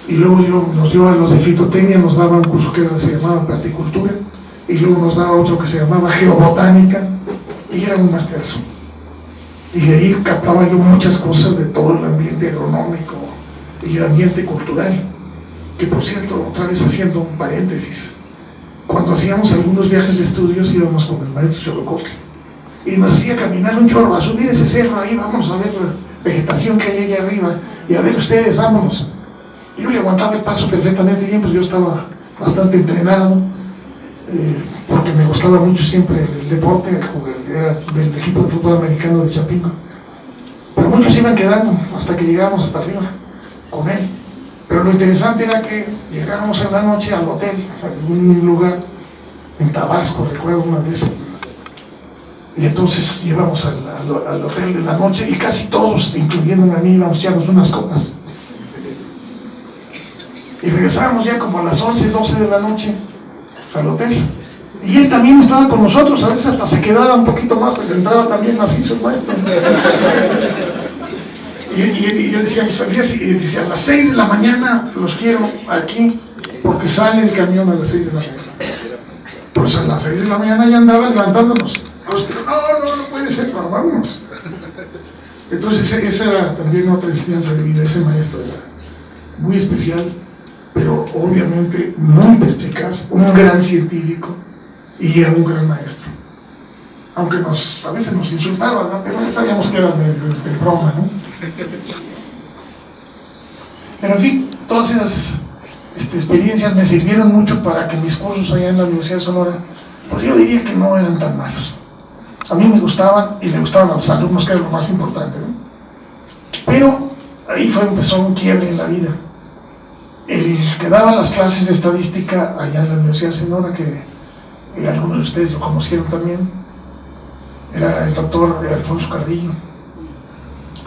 y luego nos dio a los de fitotecnia, nos daba un curso que se llamaba plasticultura, y luego nos daba otro que se llamaba geobotánica, y era un maesterazo. Y de ahí captaba yo muchas cosas de todo el ambiente agronómico y el ambiente cultural. Que por cierto, otra vez haciendo un paréntesis, cuando hacíamos algunos viajes de estudios íbamos con el maestro Xolocotl y nos hacía caminar un chorro, a subir ese cerro ahí, vamos a ver la vegetación que hay allá arriba, y a ver ustedes, vámonos. Yo le aguantaba el paso perfectamente bien, pues yo estaba bastante entrenado, porque me gustaba mucho siempre el deporte, era del equipo de fútbol americano de Chapingo. Pero muchos iban quedando hasta que llegamos hasta arriba con él. Pero lo interesante era que llegábamos en la noche al hotel, a un lugar en Tabasco, recuerdo una vez, y entonces llevamos al hotel de la noche y casi todos, incluyendo a mí, íbamos a echarnos unas copas. Y regresábamos ya como a las 11, 12 de la noche al hotel. Y él también estaba con nosotros, a veces hasta se quedaba un poquito más, porque entraba también macizo el maestro. Y yo decía, pues, a las 6 de la mañana los quiero aquí, porque sale el camión a las 6 de la mañana. Pues a las 6 de la mañana ya andaba levantándonos. No puede ser, no, vámonos. Entonces esa era también otra enseñanza de vida, ese maestro era muy especial, pero obviamente muy perspicaz, un gran científico y era un gran maestro. Aunque a veces nos insultaba, ¿no? Pero ya sabíamos que era de broma, ¿no? Pero en fin, todas esas experiencias me sirvieron mucho para que mis cursos allá en la Universidad de Sonora, pues yo diría que no eran tan malos. A mí me gustaban y le gustaban a los alumnos, que era lo más importante, ¿no? Pero ahí empezó un quiebre en la vida. El que daba las clases de estadística allá en la Universidad de Sonora, que algunos de ustedes lo conocieron también, era el doctor Alfonso Carrillo.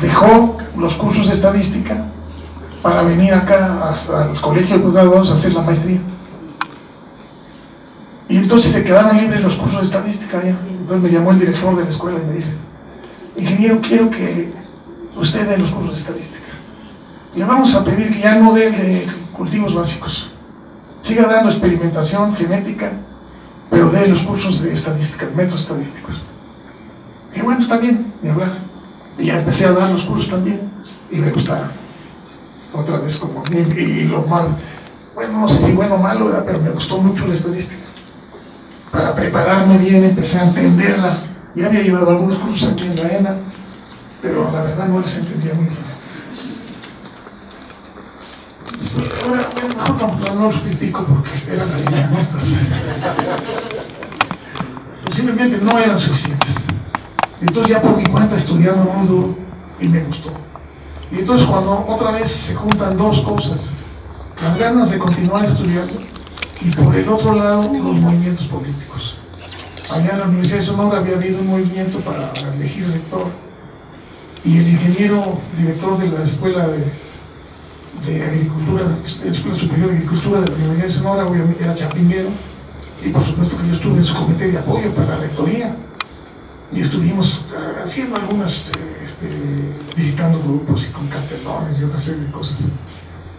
Dejó los cursos de estadística para venir acá al Colegio de Postgraduados a hacer la maestría. Y entonces se quedaron libres los cursos de estadística allá. Entonces me llamó el director de la escuela y me dice: ingeniero, quiero que usted dé los cursos de estadística. Le vamos a pedir que ya no dé de cultivos básicos, siga dando experimentación genética, pero dé los cursos de estadística, métodos estadísticos. Y bueno, está bien, ni hablar. Y ya empecé a dar los cursos también, y me gustaron. Otra vez como y lo malo, bueno, no sé si bueno o malo, pero me gustó mucho la estadística. Para prepararme bien, empecé a entenderla. Ya había llevado algunos cursos aquí en la ENA, pero la verdad no les entendía muy bien. Ahora, bueno, no los critico porque eran alineamientos. Posiblemente no eran suficientes. Entonces ya por mi cuenta estudiando muy duro y me gustó. Y entonces cuando otra vez se juntan dos cosas, las ganas de continuar estudiando y por el otro lado los movimientos políticos. Allá en la Universidad de Sonora había habido un movimiento para elegir rector y el ingeniero director de la Escuela de Agricultura, Escuela Superior de Agricultura de la Universidad de Sonora, obviamente era chapinguero, y por supuesto que yo estuve en su comité de apoyo para la rectoría y estuvimos haciendo algunas, visitando grupos y con cartelones y otra serie de cosas.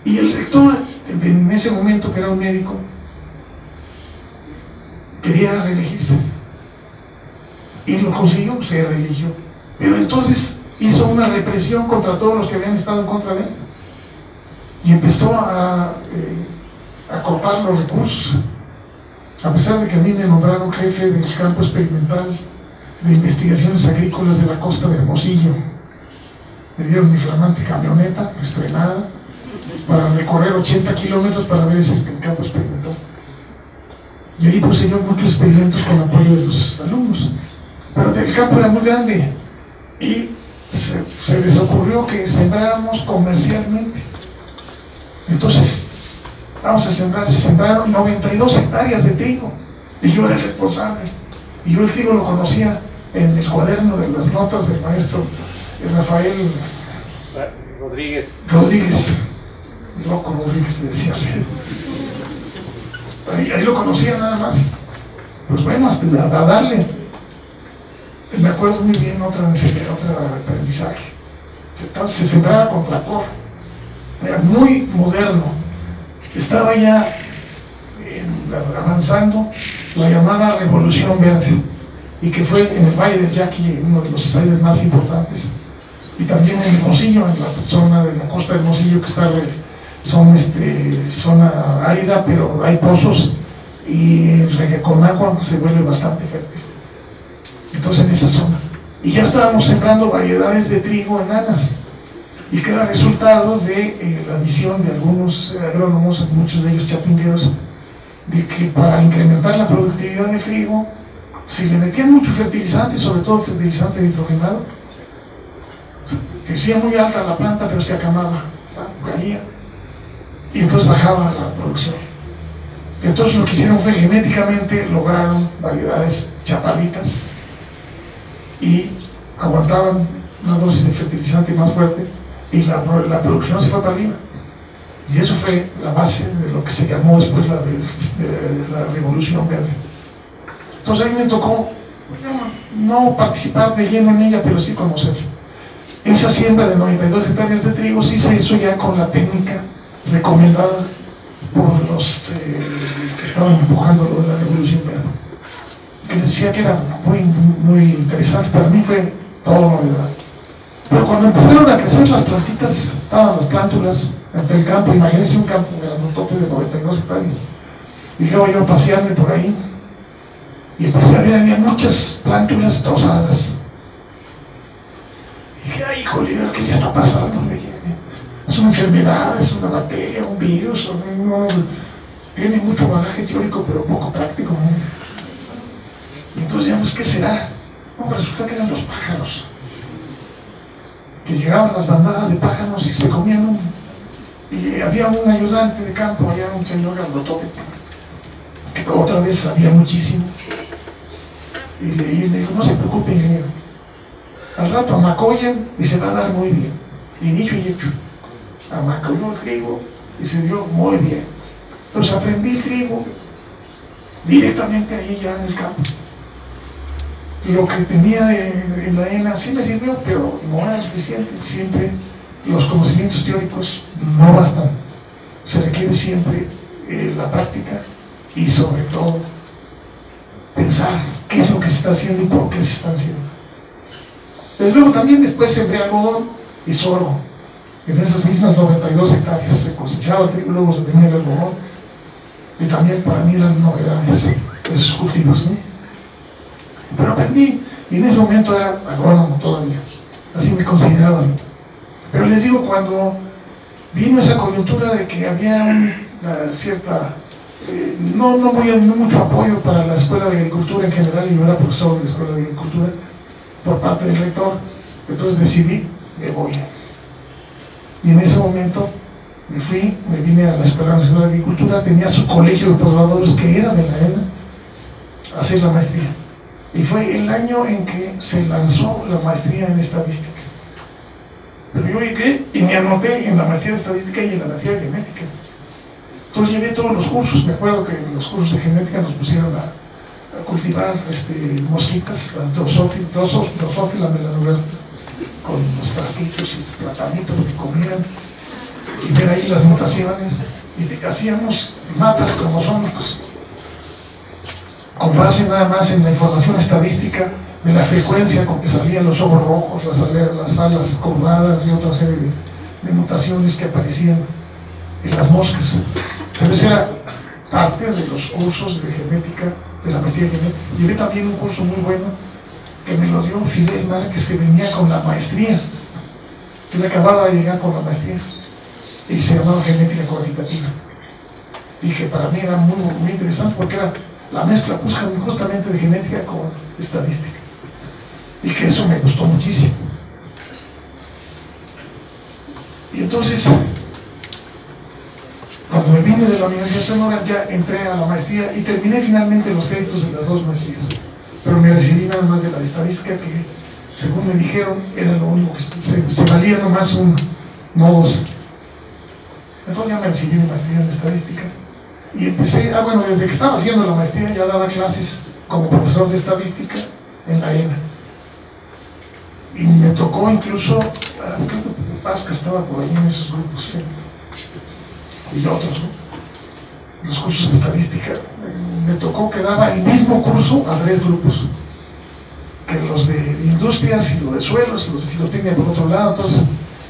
Y el rector, en ese momento, que era un médico, quería reelegirse y lo consiguió, se reeligió, pero entonces hizo una represión contra todos los que habían estado en contra de él y empezó a cortar los recursos, a pesar de que a mí me nombraron jefe del campo experimental de investigaciones agrícolas de la costa de Hermosillo. Me dieron mi flamante camioneta estrenada para recorrer 80 kilómetros para ver ese campo experimental. Y ahí puse yo muchos experimentos con apoyo de los alumnos. Pero el campo era muy grande y se les ocurrió que sembráramos comercialmente. Entonces, vamos a sembrar, se sembraron 92 hectáreas de trigo y yo era el responsable. Y yo el trigo lo conocía en el cuaderno de las notas del maestro Rafael Rodríguez. loco Rodríguez le decía así. Ahí lo conocía nada más. Pues bueno, hasta a darle. Me acuerdo muy bien otro aprendizaje. Se sembraba con tractor. Era muy moderno. Estaba ya avanzando la llamada Revolución Verde, y que fue en el Valle del Yaqui, uno de los valles más importantes, y también en Hermosillo, en la zona de la costa de Hermosillo, que está zona árida, pero hay pozos, y el reggae con agua se vuelve bastante fértil. Entonces en esa zona, y ya estábamos sembrando variedades de trigo enanas, y que eran resultados de la visión de algunos agrónomos, muchos de ellos chapingueros, de que para incrementar la productividad del trigo, si le metían mucho fertilizante, sobre todo fertilizante nitrogenado, crecía muy alta la planta, pero se acamaba, caía, y entonces bajaba la producción. Entonces lo que hicieron fue genéticamente lograron variedades chapalitas y aguantaban una dosis de fertilizante más fuerte, y la producción se fue para arriba. Y eso fue la base de lo que se llamó después la Revolución Verde. Entonces a mí me tocó, no participar de lleno en ella, pero sí conocer. Esa siembra de 92 hectáreas de trigo sí se hizo ya con la técnica recomendada por los que estaban empujando lo de la Revolución Verde. Que les decía que era muy interesante. Para mí fue todo novedad. Pero cuando empezaron a crecer las plantitas, estaban las plántulas ante el campo. Imagínense un campo grandotote de 92 hectáreas. Y luego yo pasearme por ahí, y empecé a ver, había muchas plántulas trozadas. Y dije, ay, híjole, ¿qué le está pasando? Es una enfermedad, es una bacteria, un virus, tiene mucho bagaje teórico, pero poco práctico, ¿no? Y entonces digamos, ¿qué será? No, resulta que eran los pájaros. Que llegaban las bandadas de pájaros y se comían y había un ayudante de campo, allá un señor grandotote, que otra vez sabía muchísimo, y le dijo, no se preocupe, ingeniero, al rato amacollan y se va a dar muy bien. Y dicho y hecho, amacolló el trigo y se dio muy bien. Entonces aprendí el trigo directamente ahí ya en el campo. Lo que tenía en la ENA sí me sirvió, pero no era suficiente. Siempre los conocimientos teóricos no bastan. Se requiere siempre la práctica y sobre todo pensar qué es lo que se está haciendo y por qué se está haciendo. Desde luego también después sembré algodón y sorgo. En esas mismas 92 hectáreas se cosechaba el trigo, luego se tenía el algodón, y también para mí eran novedades esos cultivos, ¿no? Pero aprendí, y en ese momento era agrónomo todavía, así me consideraban. Pero les digo, cuando vino esa coyuntura de que había una cierta, no mucho apoyo para la Escuela de Agricultura en general, y yo era profesor de la Escuela de Agricultura por parte del rector, entonces decidí, me voy. Y en ese momento me vine a la Escuela Nacional de Agricultura, tenía su colegio de posgraduados que era de la ENA, a hacer la maestría. Y fue el año en que se lanzó la maestría en estadística. Pero yo llegué y me anoté en la maestría de estadística y en la maestría de genética. Entonces llevé todos los cursos. Me acuerdo que en los cursos de genética nos pusieron a cultivar mosquitas, las Drosophila melanogaster, con los pastitos y platanitos que comían, y ver ahí las mutaciones. Y hacíamos mapas cromosómicos con base nada más en la información estadística de la frecuencia con que salían los ojos rojos, las alas curvadas y otra serie de mutaciones que aparecían en las moscas. Pero esa era parte de los cursos de genética, de la maestría de genética. Llevé también un curso muy bueno que me lo dio Fidel Márquez, que venía con la maestría. Él acababa de llegar con la maestría y se llamaba genética cuantitativa. Y que para mí era muy interesante porque era la mezcla justamente de genética con estadística, y que eso me gustó muchísimo. Y entonces, cuando me vine de la Universidad de Sonora, ya entré a la maestría y terminé finalmente los créditos de las dos maestrías, pero me recibí nada más de la estadística, que según me dijeron era lo único que se valía nomás no dos. Entonces ya me recibí de maestría en estadística y empecé, desde que estaba haciendo la maestría ya daba clases como profesor de estadística en la ENA. Y me tocó incluso, creo que Pasca estaba por ahí en esos grupos, y otros, ¿no? Los cursos de estadística. Me tocó que daba el mismo curso a 3 grupos, que los de industrias y los de suelos, los de filotecnia por otro lado.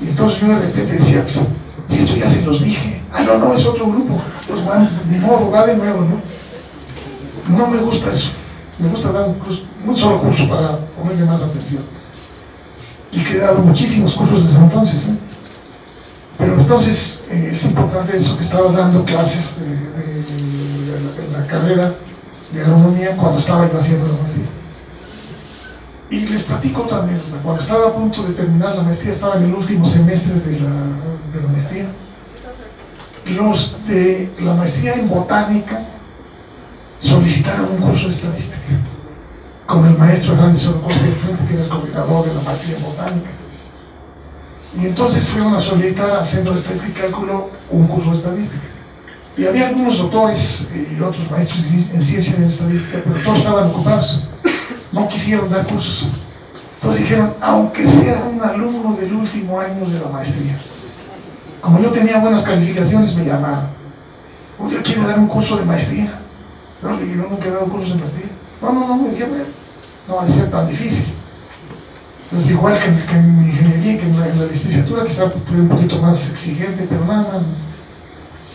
Entonces yo de repente decía, pues, si esto ya se los dije, no, es otro grupo, pues bueno, de modo, va de nuevo, ¿no? No me gusta eso, me gusta dar un solo curso para ponerle más atención. Y que he dado muchísimos cursos desde entonces, Pero entonces es importante eso, que estaba dando clases de la carrera de agronomía cuando estaba yo haciendo la maestría. Y les platico otra anécdota. Cuando estaba a punto de terminar la maestría, estaba en el último semestre de la maestría. Los de la maestría en botánica solicitaron un curso de estadística con el maestro Hernández Sorocoste de frente, que era el coordinador de la maestría en botánica. Y entonces fueron a solicitar al Centro de Estadística y Cálculo un curso de estadística. Y había algunos doctores y otros maestros en ciencia y en estadística, pero todos estaban ocupados. No quisieron dar cursos. Entonces dijeron, aunque sea un alumno del último año de la maestría. Como yo tenía buenas calificaciones, me llamaron. Yo quiero dar un curso de maestría. Yo nunca he dado cursos de maestría. No, me dije, no va a ser tan difícil. Entonces, igual que en ingeniería, que en la licenciatura, quizá fue un poquito más exigente, pero nada más.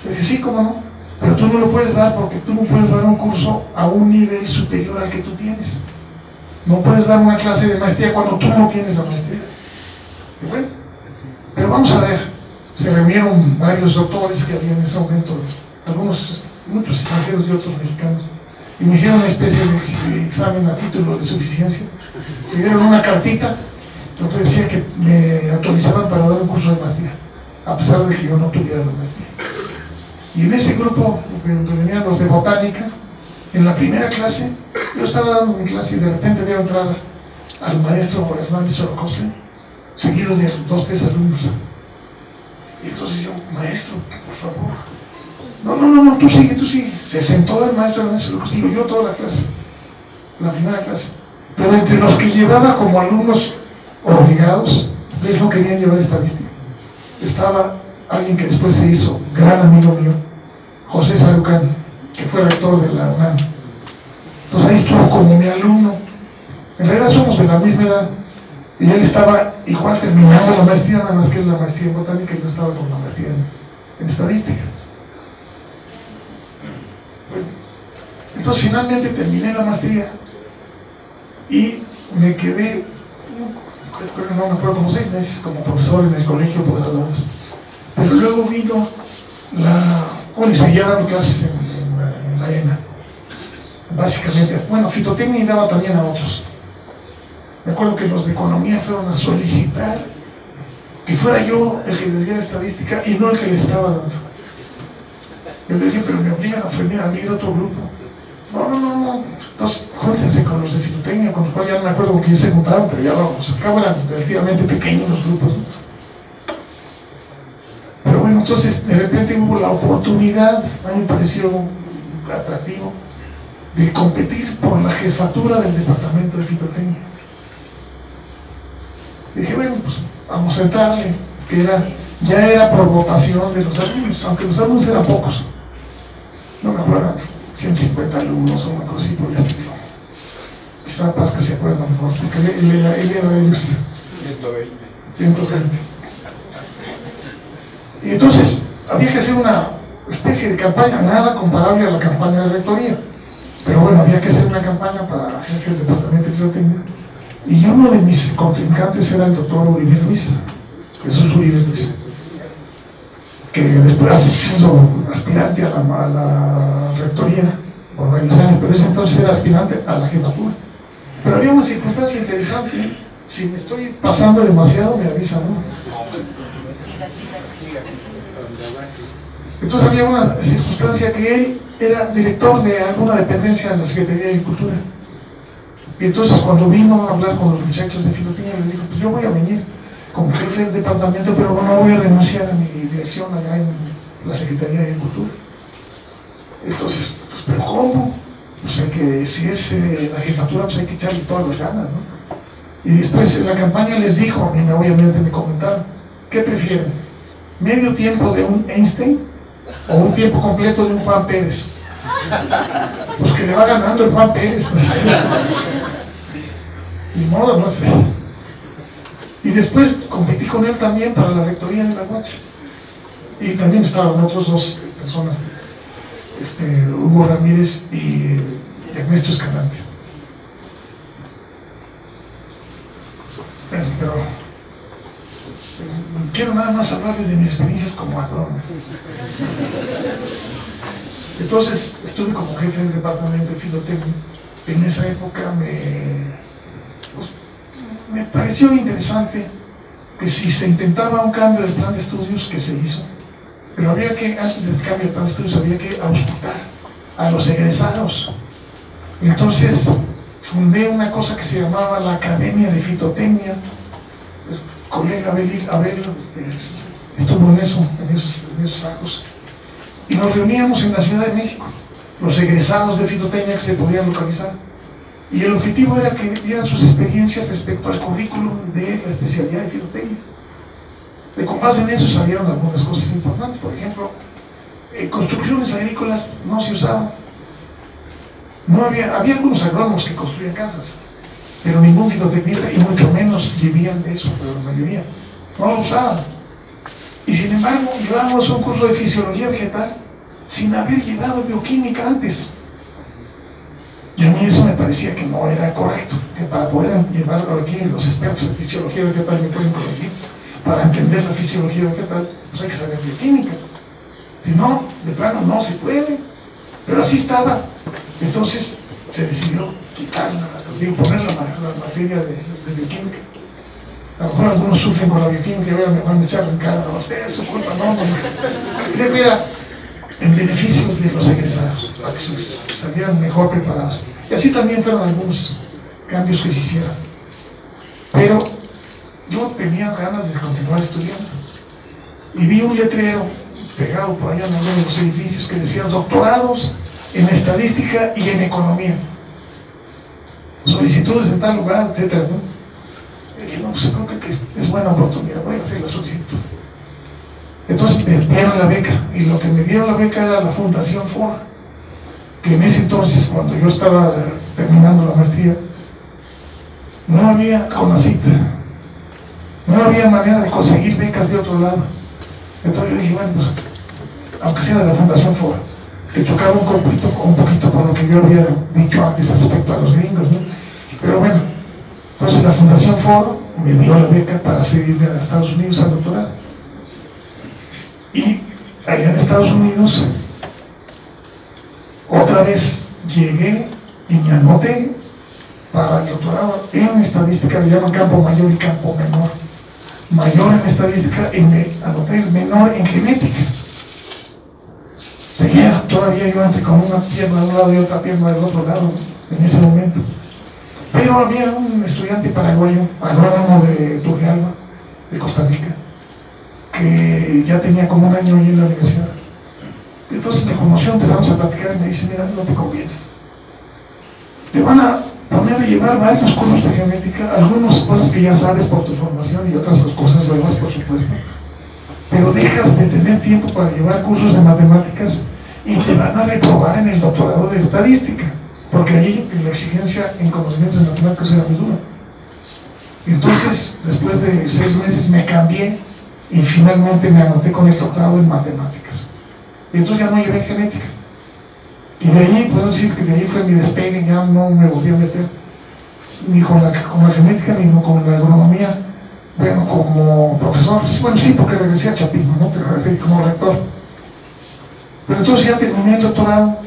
Le dije, sí, cómo no. Pero tú no lo puedes dar porque tú no puedes dar un curso a un nivel superior al que tú tienes. No puedes dar una clase de maestría cuando tú no tienes la maestría. Y bueno, pero vamos a ver. Se reunieron varios doctores que había en ese momento, muchos extranjeros y otros mexicanos, y me hicieron una especie de examen a título de suficiencia. Me dieron una cartita donde decía que me autorizaban para dar un curso de maestría, a pesar de que yo no tuviera la maestría. Y en ese grupo, donde venían los de botánica, en la primera clase, yo estaba dando mi clase y de repente veo entrar al maestro Hernández Sorocoste, seguido de 2 o 3 alumnos. Y entonces yo, maestro, por favor. No, tú sigue. Se sentó el maestro Hernández Sorocoste, digo yo toda la clase, la primera clase. Pero entre los que llevaba como alumnos obligados, ellos no querían llevar estadística. Estaba alguien que después se hizo gran amigo mío, José Sarucán, que fue rector de la UNAM. Entonces ahí estuvo como mi alumno. En realidad somos de la misma edad. Y él estaba igual terminando la maestría, nada más que la maestría en botánica, y yo estaba con la maestría en estadística. Bueno, entonces finalmente terminé la maestría y me quedé, no me acuerdo, como 6 meses como profesor en el colegio de graduados. Pero luego vino y seguía dando clases en la ENA. Básicamente, fitotecnia y daba también a otros. Me acuerdo que los de economía fueron a solicitar que fuera yo el que les diera estadística y no el que les estaba dando. Yo les dije, pero me obligan a aprender a mí de otro grupo. No. Entonces, júntense con los de fitotecnia, con los cuales ya no me acuerdo con quién se juntaron, pero ya vamos, acá eran relativamente pequeños los grupos, ¿no? Pero bueno, entonces de repente hubo la oportunidad, a mí me pareció atractivo, de competir por la jefatura del departamento de fitotecnia. Dije, bueno, pues vamos a entrarle, que ya era por votación de los alumnos, aunque los alumnos eran pocos. No me acuerdo, 150 alumnos o una cosa así por el estilo. Quizá Pasca se acuerda mejor, porque él era de ellos. 120. Y entonces había que hacer una especie de campaña, nada comparable a la campaña de rectoría. Pero bueno, había que hacer una campaña para la jefe del departamento de fitotecnia. Y uno de mis contrincantes era el doctor Uribe Ruiz, Jesús Uribe Ruiz, que después siendo aspirante a la rectoría por varios años, pero ese entonces era aspirante a la jefatura. Pero había una circunstancia interesante, si me estoy pasando demasiado me avisan, ¿no? Entonces había una circunstancia que él era director de alguna dependencia de la Secretaría de Agricultura. Y entonces cuando vino a hablar con los muchachos de fitotecnia, les dijo, pues yo voy a venir como jefe del departamento, pero no voy a renunciar a mi dirección allá la Secretaría de Agricultura. Entonces, pues, ¿pero cómo? Pues hay que, si es la jefatura, pues hay que echarle todas las ganas, ¿no? Y después en la campaña les dijo, a mí obviamente me comentaron, ¿qué prefieren? ¿Medio tiempo de un Einstein o un tiempo completo de un Juan Pérez? Pues que le va ganando el Juan Pérez, ¿no? Ni modo, no sé. Y después competí con él también para la rectoría de la UACH. Y también estaban otros dos personas, Hugo Ramírez y Ernesto Escalante. Bueno, pero quiero nada más hablarles de mis experiencias como agrónomo. Entonces estuve como jefe del departamento de filotecnia. En esa época me pareció interesante que si se intentaba un cambio de plan de estudios, que se hizo, pero había que, antes del cambio de plan de estudios, había que auscultar a los egresados. Entonces fundé una cosa que se llamaba la Academia de Fitotecnia. El colega Abel estuvo en esos actos. Y nos reuníamos en la Ciudad de México, los egresados de fitotecnia que se podían localizar. Y el objetivo era que dieran sus experiencias respecto al currículum de la especialidad de fitotecnia. Y con base en eso salieron algunas cosas importantes. Por ejemplo, construcciones agrícolas no se usaban. Había algunos agrónomos que construían casas, pero ningún fitotecnista, y mucho menos vivían de eso, pero la mayoría no lo usaban. Y sin embargo, llevábamos un curso de fisiología vegetal sin haber llevado bioquímica antes. Y a mí eso me parecía que no era correcto, que para poder llevarlo aquí, los expertos en fisiología vegetal me pueden corregir, para entender la fisiología vegetal, pues hay que saber bioquímica. Si no, de plano no se puede. Pero así estaba. Entonces se decidió quitarla, poner la materia de bioquímica. A lo mejor algunos sufren con la bioquímica y ahora me van a echar en cara, no, usted es su culpa, no. Creo que era en beneficio de los egresados, para que salieran mejor preparados. Y así también fueron algunos cambios que se hicieron. Pero yo tenía ganas de continuar estudiando. Y vi un letrero pegado por allá en uno de los edificios que decía doctorados en estadística y en economía. Solicitudes en tal lugar, etcétera, ¿no? Y no, pues creo que es buena oportunidad, voy a hacer la solicitud. Entonces me dieron la beca, y lo que me dieron la beca era la Fundación FOR, que en ese entonces, cuando yo estaba terminando la maestría, no había CONACYT, no había manera de conseguir becas de otro lado. Entonces yo dije, bueno, pues, aunque sea de la Fundación FOR, que chocaba un poquito con lo que yo había dicho antes respecto a los gringos, ¿no? Pero bueno, entonces la Fundación FOR me dio la beca para seguirme a Estados Unidos al doctorado. Y allá en Estados Unidos, otra vez llegué y me anoté para el doctorado en estadística, le llaman campo mayor y campo menor. Mayor en estadística y me anoté el menor en genética. Seguía todavía yo antes con una pierna de un lado y otra pierna del otro lado en ese momento. Pero había un estudiante paraguayo, agrónomo de Turrialba, de Costa Rica, que ya tenía como un año ahí en la universidad. Entonces me conoció, empezamos a platicar y me dice, mira, no te conviene. Te van a poner a llevar varios cursos de genética, algunas cosas que ya sabes por tu formación y otras cosas nuevas, por supuesto. Pero dejas de tener tiempo para llevar cursos de matemáticas y te van a reprobar en el doctorado de estadística, porque ahí la exigencia en conocimientos de matemáticas era muy dura. Entonces, después de 6 meses me cambié y finalmente me anoté con el doctorado en matemáticas. Y entonces ya no llevé genética. Y de ahí, puedo decir que de ahí fue mi despegue, ya no me volví a meter ni con la genética ni con la agronomía, bueno, como profesor. Bueno, sí, porque regresé a Chapingo, ¿no? Pero como rector. Pero entonces ya terminé el doctorado,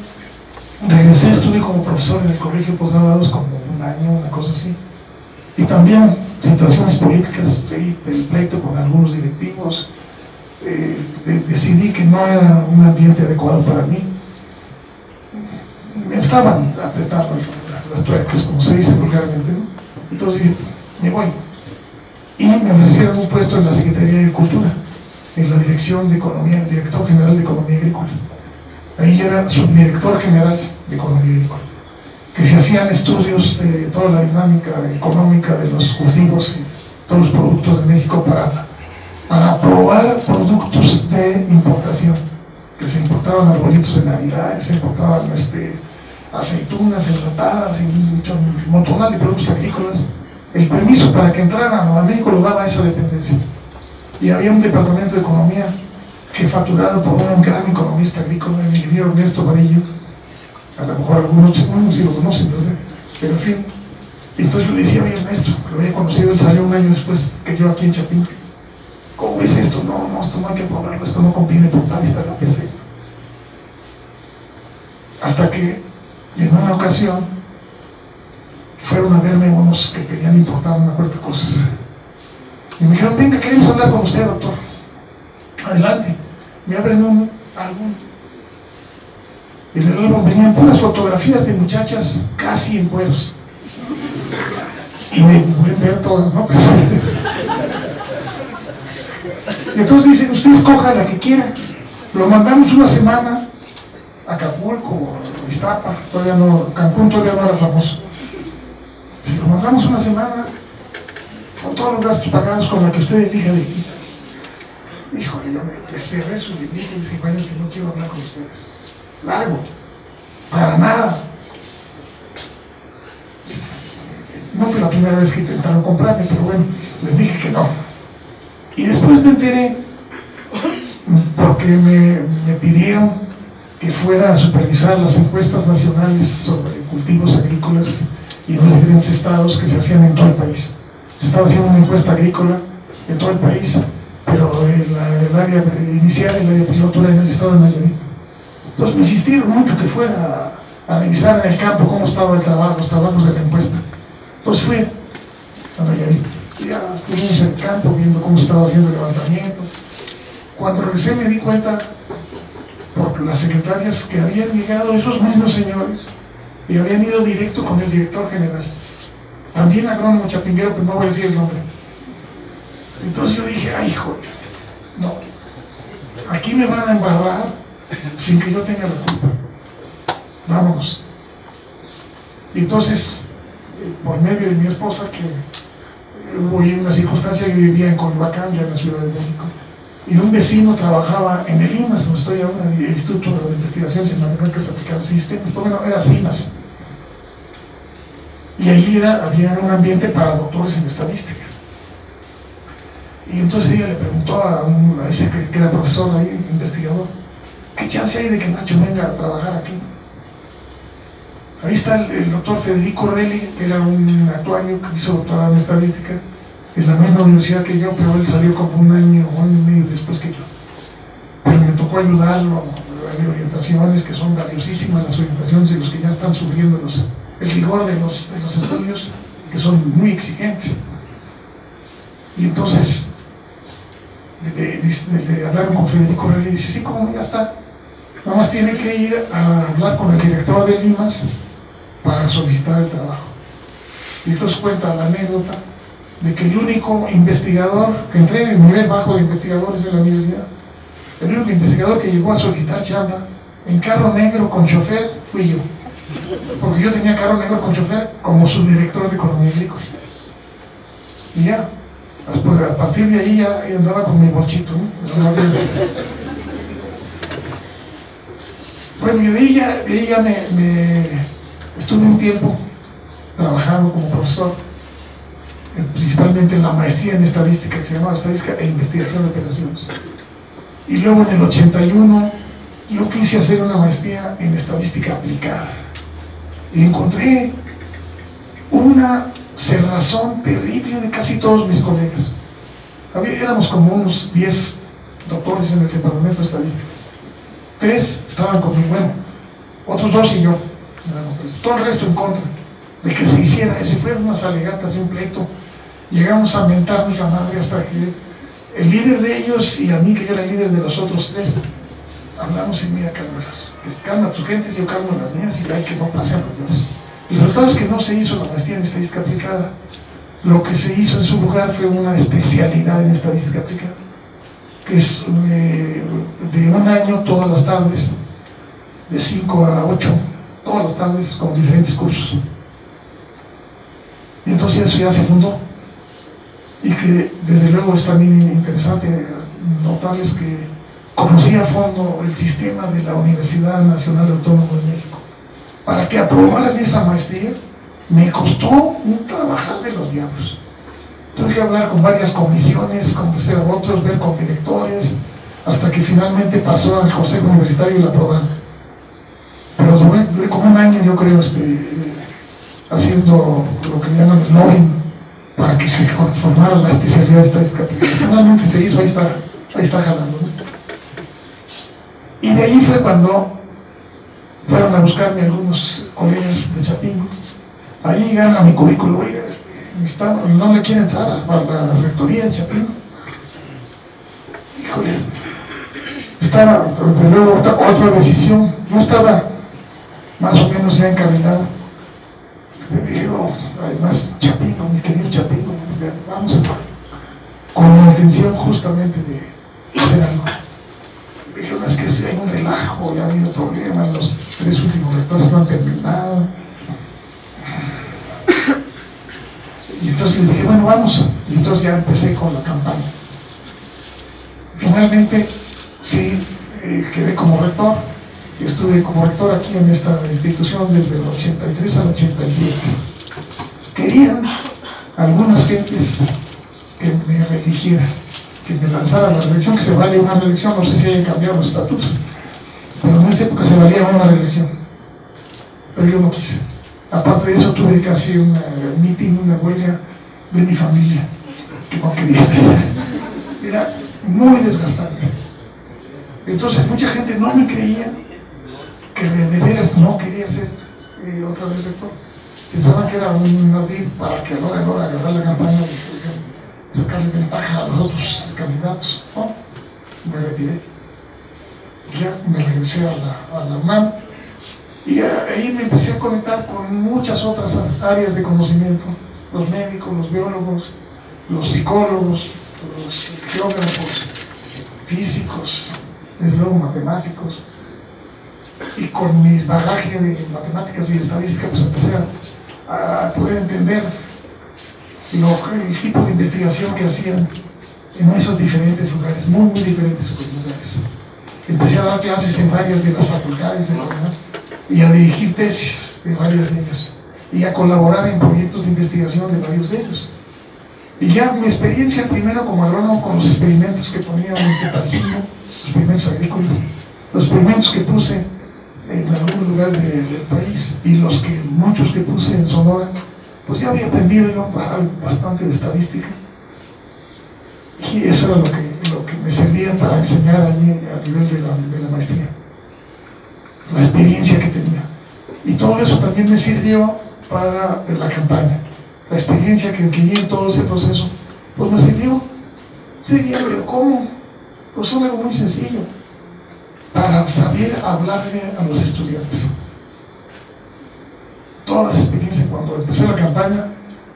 regresé, estuve como profesor en el colegio de posgraduados como un año, una cosa así. Y también situaciones políticas, el pleito con algunos directivos, decidí que no era un ambiente adecuado para mí. Me estaban apretando las tuercas, como se dice vulgarmente, ¿no? Entonces dije, me voy. Y me ofrecieron un puesto en la Secretaría de Agricultura. en la dirección de economía, el director general de economía agrícola. Ahí era subdirector general de economía agrícola, que se hacían estudios de toda la dinámica económica de los cultivos y todos los productos de México para aprobar productos de importación, que se importaban arbolitos de Navidad, se importaban aceitunas enlatadas y un montón de productos agrícolas. El permiso para que entraran a México lo daba esa dependencia. Y había un departamento de economía jefaturado por un gran economista agrícola, el ingeniero Ernesto Vadillo. A lo mejor algunos sí lo conocen, no sé, pero en fin. Entonces yo le decía, oye Ernesto, lo había conocido, él salió un año después que yo aquí en Chapingo. ¿Cómo ves esto? No, esto no hay que probarlo, esto no conviene por tal, está perfecto. Hasta que en una ocasión fueron a verme unos que querían importar una cuerda de cosas. Y me dijeron, venga, queremos hablar con usted, doctor. Adelante. Me abren algún. Y luego venían puras fotografías de muchachas casi en cueros. Y me pueden ver todas, ¿no? Y entonces dicen, usted escoja la que quiera. Lo mandamos una semana a Acapulco, Iztapa, todavía no, Cancún todavía no era famoso. Si lo mandamos una semana, con todos los gastos pagados con la que usted elija de aquí. Híjole, yo me cerré su libro y dije, váyanse, no quiero hablar con ustedes. Largo, para nada. No fue la primera vez que intentaron comprarme, pero bueno, les dije que no. Y después me enteré, porque me pidieron que fuera a supervisar las encuestas nacionales sobre cultivos agrícolas y en los diferentes estados que se hacían en todo el país. Se estaba haciendo una encuesta agrícola en todo el país, pero el área inicial, el área piloto era en el estado de Nayarit. Entonces me insistieron mucho que fuera a revisar en el campo cómo estaba el trabajo, los trabajos de la encuesta. Entonces fui a Nayarit. Ya estuvimos en el campo viendo cómo estaba haciendo el levantamiento. Cuando regresé me di cuenta, por las secretarias, que habían llegado esos mismos señores y habían ido directo con el director general. También agrónomo chapinguero, pero no voy a decir el nombre. Entonces yo dije, ay, joder, no, aquí me van a embarrar sin que yo tenga la culpa. Vámonos. Y entonces, por medio de mi esposa, que hubo una circunstancia, yo vivía en Coyoacán, ya en la Ciudad de México, y un vecino trabajaba en el IMAS, donde estoy ahora, en el Instituto de Investigaciones en Matemáticas Aplicadas y Sistemas, bueno, era CIMAS. Y ahí había un ambiente para doctores en estadística. Y entonces ella le preguntó a ese que era profesor ahí, investigador, ¿qué chance hay de que Nacho venga a trabajar aquí? Ahí está el doctor Federico Relli, que era un actuario que hizo doctorado en estadística en la misma universidad que yo, pero él salió como un año y medio después que yo. Pero me tocó ayudarlo a orientaciones que son valiosísimas, las orientaciones de los que ya están sufriendo el rigor de los estudios, que son muy exigentes. Y entonces hablaron con Federico Relli y dice, sí, como ya está, nada más tiene que ir a hablar con el director de IMAS para solicitar el trabajo. Y entonces cuenta la anécdota de que el único investigador que entré en el nivel bajo de investigadores de la universidad, el único investigador que llegó a solicitar chamba en carro negro con chofer fui yo, porque yo tenía carro negro con chofer como subdirector de economía agrícola. Y ya, después, a partir de ahí ya andaba con mi bolchito, ¿no? Bueno, y de ahí ya me estuve un tiempo trabajando como profesor, principalmente en la maestría en estadística, que se llamaba Estadística e Investigación de Operaciones. Y luego en el 81 yo quise hacer una maestría en estadística aplicada. Y encontré una cerrazón terrible de casi todos mis colegas. Éramos como unos 10 doctores en el departamento de estadística. 3 estaban conmigo, bueno, otros 2 y yo. Todo el resto en contra de que se hiciera. Se fueron unas alegatas y un pleito. Llegamos a mentarnos la madre hasta que el líder de ellos y a mí, que yo era el líder de los otros 3, hablamos y mira, calma a tus gentes, yo calmo las mías y hay que no pasen los demás. El resultado es que no se hizo la maestría en estadística aplicada. Lo que se hizo en su lugar fue una especialidad en estadística aplicada. que es de un año todas las tardes, de 5 a 8, todas las tardes con diferentes cursos. Y entonces eso ya se fundó. Y que desde luego es también interesante notarles que conocí a fondo el sistema de la Universidad Nacional Autónoma de México. Para que aprobaran esa maestría me costó un trabajar de los diablos. Tuve que hablar con varias comisiones, convencer a otros, ver con directores, hasta que finalmente pasó al Consejo Universitario y la aprobaron. Pero duré como un año, yo creo, haciendo lo que llaman el lobbying para que se formara la especialidad de estadística. Finalmente se hizo, ahí está jalando, ¿no? Y de ahí fue cuando fueron a buscarme algunos colegas de Chapingo. Ahí llegaron a mi currículo, oiga, no le quiere entrar a la rectoría de Chapingo. Híjole, estaba, desde luego, otra decisión. Yo estaba más o menos ya encaminado. Me dijeron, además, Chapingo, mi querido Chapingo, vamos con la intención justamente de hacer algo. Me dijeron, es que si hay un relajo, ya ha habido problemas, los 3 últimos rectores no han terminado. Y entonces les dije, bueno, vamos. Y entonces ya empecé con la campaña. Finalmente, sí, quedé como rector. Estuve como rector aquí en esta institución desde el 83 al 87. Querían algunas gentes que me reeligieran, que me lanzaran la reelección, que se vale una reelección, no sé si hayan cambiado los estatutos, pero en esa época se valía una reelección, pero yo no quise. Aparte de eso tuve casi un meeting, una huelga de mi familia, que no quería. Era muy desgastante. Entonces mucha gente no me creía, que de veras no quería ser otra vez rector. Pensaban que era un ardid para que no agarrar la campaña y sacarle ventaja a los otros candidatos. No, me retiré. Ya me regresé a la UNAM y ahí me empecé a conectar con muchas otras áreas de conocimiento: los médicos, los biólogos, los psicólogos, los geógrafos, físicos, desde luego matemáticos. Y con mi bagaje de matemáticas y estadística, pues empecé a poder entender el tipo de investigación que hacían en esos diferentes lugares, muy diferentes lugares. Empecé a dar clases en varias de las facultades de la UNAM y a dirigir tesis de varias de ellas y a colaborar en proyectos de investigación de varios de ellos. Y ya mi experiencia primero como agrónomo con los experimentos que ponían en Tetalcingo, los experimentos agrícolas, los experimentos que puse en algunos lugares del país y muchos que puse en Sonora, pues ya había aprendido yo bastante de estadística y eso era lo que me servía para enseñar allí a nivel de la maestría, la experiencia que tenía. Y todo eso también me sirvió para la campaña. La experiencia que adquirí en todo ese proceso, pues me sirvió. Pero ¿cómo? Pues es algo muy sencillo, para saber hablarle a los estudiantes. Todas las experiencias, cuando empecé la campaña,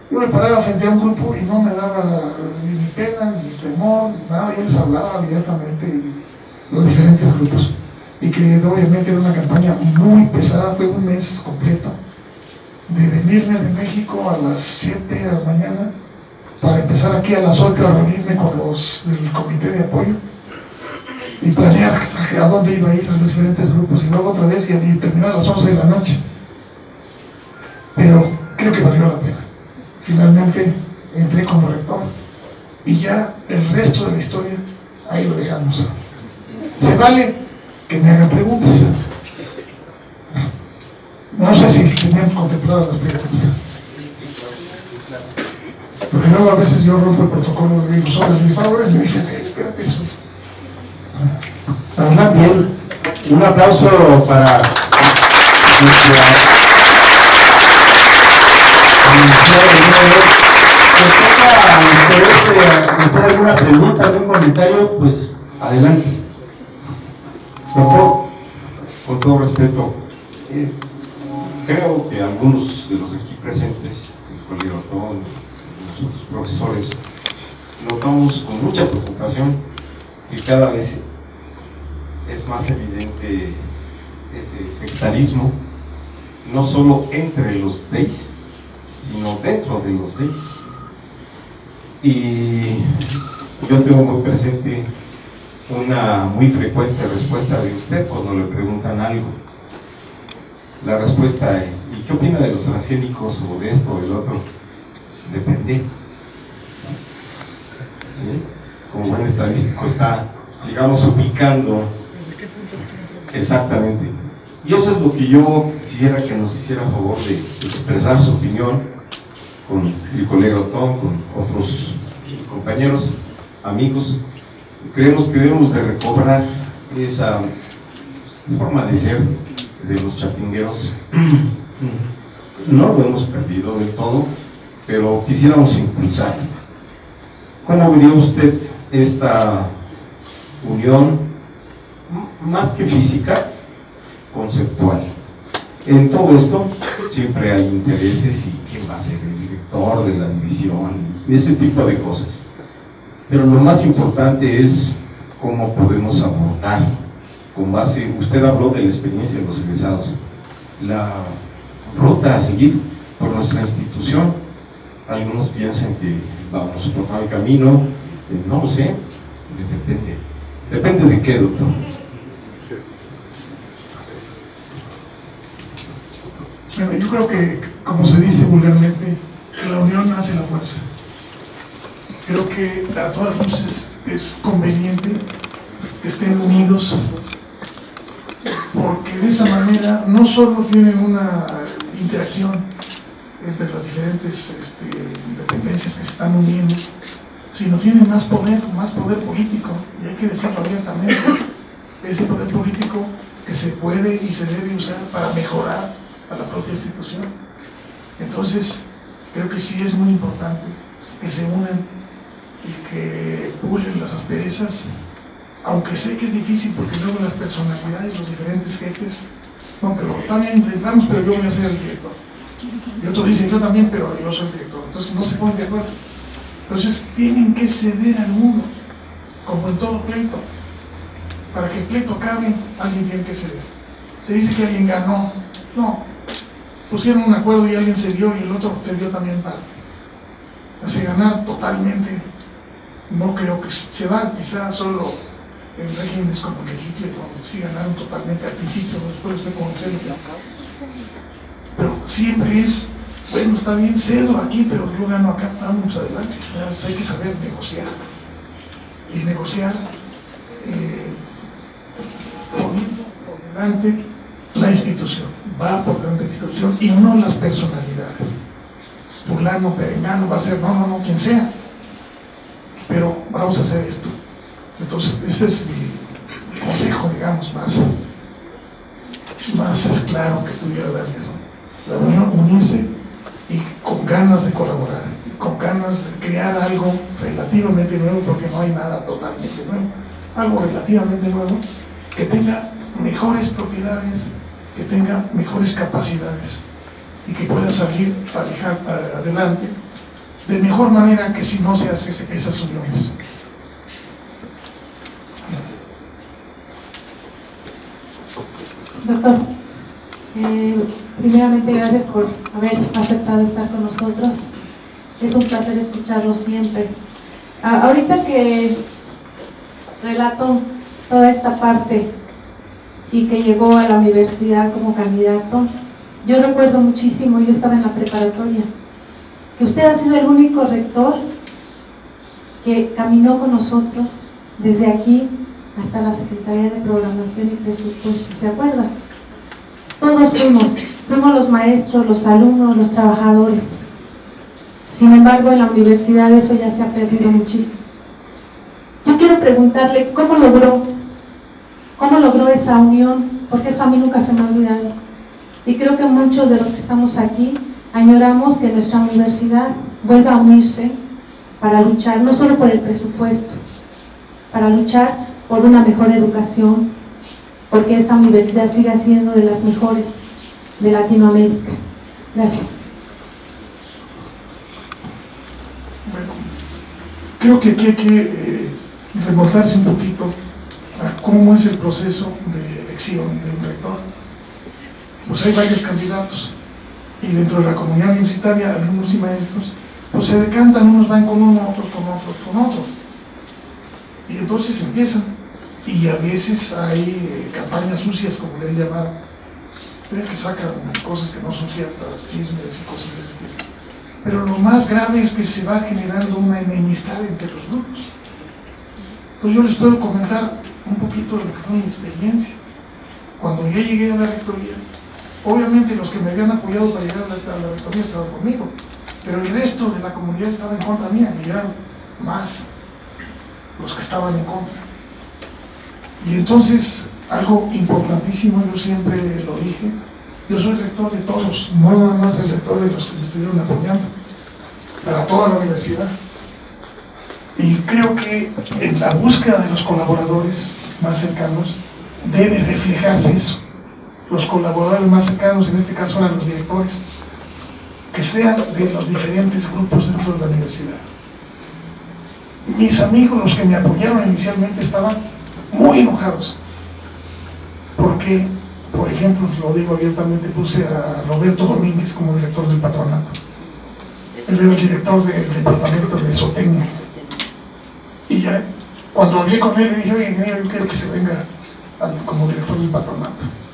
yo me paraba frente a un grupo y no me daba ni pena, ni temor, ni nada, yo les hablaba abiertamente en los diferentes grupos. Y que obviamente era una campaña muy pesada, fue un mes completo, de venirme de México a las 7 de la mañana, para empezar aquí a las 8 a reunirme con los del comité de apoyo, y planear a dónde iba a ir a los diferentes grupos, y luego otra vez y terminar a las 11 de la noche. Pero creo que valió la pena. Finalmente entré como rector y ya el resto de la historia ahí lo dejamos. Se vale que me hagan preguntas. No sé si tenían contempladas las preguntas, porque luego a veces yo rompo el protocolo de los administradores, me dicen, espérate eso. Habla bien. Un aplauso para ¿Usted alguna pregunta, algún comentario? Pues adelante. Doctor, con todo respeto, creo que algunos de los aquí presentes, el colega Otón, los profesores, notamos con mucha preocupación que cada vez es más evidente ese sectarismo, no solo entre los DEIs, sino dentro de los DEIs. Y yo tengo muy presente una muy frecuente respuesta de usted cuando le preguntan algo. La respuesta es: ¿y qué opina de los transgénicos o de esto o del otro? Depende. ¿Sí? Como buen estadístico está, digamos, ubicando exactamente. Y eso es lo que yo quisiera que nos hiciera favor de expresar su opinión con el colega Otón, con otros compañeros, amigos. Creemos que debemos de recobrar esa forma de ser de los chapingueros. No lo hemos perdido del todo, pero quisiéramos impulsar. ¿Cómo vería usted esta unión, más que física, conceptual? En todo esto siempre hay intereses y quién va a ser el director de la división y ese tipo de cosas. Pero lo más importante es cómo podemos abordar con base, usted habló de la experiencia de los egresados, la ruta a seguir por nuestra institución. Algunos piensan que vamos por mal camino, no lo sé, depende de qué, doctor. Bueno, yo creo que, como se dice vulgarmente, la unión hace la fuerza. Creo que a todas luces es conveniente que estén unidos, porque de esa manera no solo tienen una interacción entre las diferentes dependencias que se están uniendo, sino tienen más poder político, y hay que decirlo abiertamente, ese poder político que se puede y se debe usar para mejorar a la propia institución. Entonces, creo que sí es muy importante que se unan y que pulen las asperezas, aunque sé que es difícil porque luego las personalidades, los diferentes jefes, no, pero también entramos, pero yo voy a ser el director. Y otros dicen, yo también, pero yo soy el director. Entonces no se ponen de acuerdo. Entonces tienen que ceder algunos, como en todo pleito. Para que el pleito acabe, alguien tiene que ceder. Se dice que alguien ganó. No. Pusieron un acuerdo y alguien cedió y el otro cedió también parte. Así ganar totalmente, no creo que se va, quizás solo en regímenes como el de Hitler, donde sí ganaron totalmente al principio, después de conocerlo. Pero siempre es, bueno, está bien, cedo aquí, pero yo gano acá, vamos adelante. Entonces hay que saber negociar. Y negociar poniendo por delante la institución, va por delante la institución y no las personalidades. Fulano, perengano, va a ser, no, quien sea. Pero vamos a hacer esto. Entonces, ese es mi consejo, digamos, más claro que pudiera dar eso. La unión, unirse y con ganas de colaborar, con ganas de crear algo relativamente nuevo, porque no hay nada totalmente nuevo, algo relativamente nuevo, que tenga mejores propiedades, que tenga mejores capacidades y que pueda salir adelante de mejor manera que si no se hacen esas uniones. Doctor, primeramente gracias por haber aceptado estar con nosotros. Es un placer escucharlo siempre. Ahorita que relato toda esta parte y que llegó a la universidad como candidato, yo recuerdo muchísimo, yo estaba en la preparatoria, que usted ha sido el único rector que caminó con nosotros desde aquí hasta la Secretaría de Programación y Presupuesto, ¿se acuerda? Todos fuimos los maestros, los alumnos, los trabajadores. Sin embargo, en la universidad eso ya se ha perdido muchísimo. Yo quiero preguntarle cómo logró esa unión, porque eso a mí nunca se me ha olvidado. Y creo que muchos de los que estamos aquí añoramos que nuestra universidad vuelva a unirse para luchar no solo por el presupuesto, para luchar por una mejor educación, porque esta universidad siga siendo de las mejores de Latinoamérica. Gracias. Bueno, creo que aquí hay que remontarse un poquito a cómo es el proceso de elección de un rector. Pues hay varios candidatos y dentro de la comunidad universitaria, alumnos y maestros, pues se decantan, unos van con uno, otros con otro, con otro. Y entonces empiezan. Y a veces hay campañas sucias, como le han llamado, que sacan cosas que no son ciertas, chismes y cosas de ese estilo. Pero lo más grave es que se va generando una enemistad entre los grupos. Pues yo les puedo comentar un poquito de lo que fue mi experiencia. Cuando yo llegué a la rectoría, obviamente los que me habían apoyado para llegar a la rectoría estaban conmigo, pero el resto de la comunidad estaba en contra mía, y eran más los que estaban en contra. Y entonces, algo importantísimo, yo siempre lo dije, yo soy rector de todos, no nada más el rector de los que me estuvieron apoyando, para toda la universidad. Y creo que en la búsqueda de los colaboradores más cercanos debe reflejarse eso. Los colaboradores más cercanos, en este caso eran los directores, que sean de los diferentes grupos dentro de la universidad. Mis amigos, los que me apoyaron inicialmente, estaban muy enojados, porque, por ejemplo, lo digo abiertamente, puse a Roberto Domínguez como director del patronato. Él era el director del departamento de zootecnia. Y ya, cuando hablé con él, le dije, oye, ingeniero, yo quiero que se venga como director del patronato.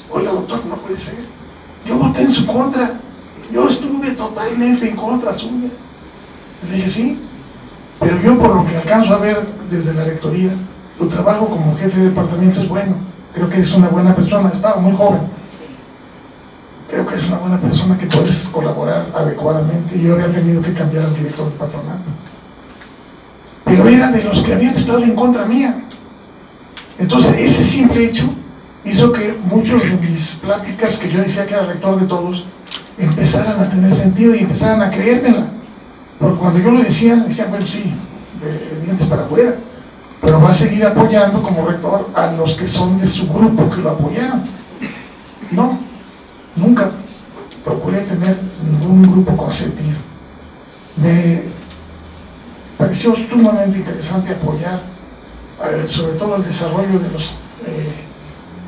Oiga, doctor, no puede ser. Yo voté en su contra. Yo estuve totalmente en contra suya. Le dije, sí, pero yo por lo que alcanzo a ver desde la rectoría, tu trabajo como jefe de departamento es bueno. Creo que eres una buena persona. Estaba muy joven. Creo que eres una buena persona que puedes colaborar adecuadamente. Yo había tenido que cambiar al director del patronato. Pero era de los que habían estado en contra mía. Entonces, ese simple hecho hizo que muchos de mis pláticas, que yo decía que era rector de todos, empezaran a tener sentido y empezaran a creérmela. Porque cuando yo lo decía, decían, bueno, sí, de dientes para afuera, pero va a seguir apoyando como rector a los que son de su grupo que lo apoyaron. No, nunca procuré tener ningún grupo consentido. Me pareció sumamente interesante apoyar sobre todo el desarrollo de los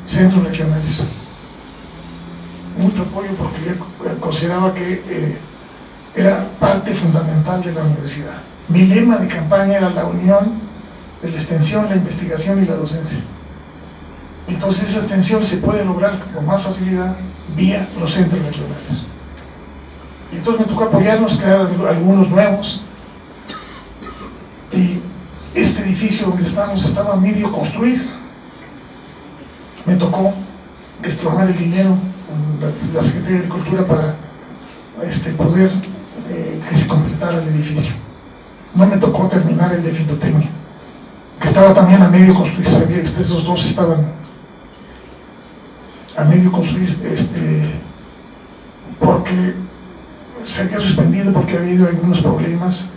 centros regionales. Mucho apoyo porque yo consideraba que era parte fundamental de la universidad. Mi lema de campaña era la unión de la extensión, la investigación y la docencia. Entonces esa extensión se puede lograr con más facilidad vía los centros regionales. Y entonces me tocó apoyarnos, crear algunos nuevos. Y este edificio donde estamos estaba medio construido. Me tocó desplojar el dinero con la Secretaría de Agricultura para poder que se completara el edificio. No me tocó terminar el de fitotecnia, que estaba también a medio construir. Esos dos estaban a medio construir, porque se había suspendido porque había habido algunos problemas,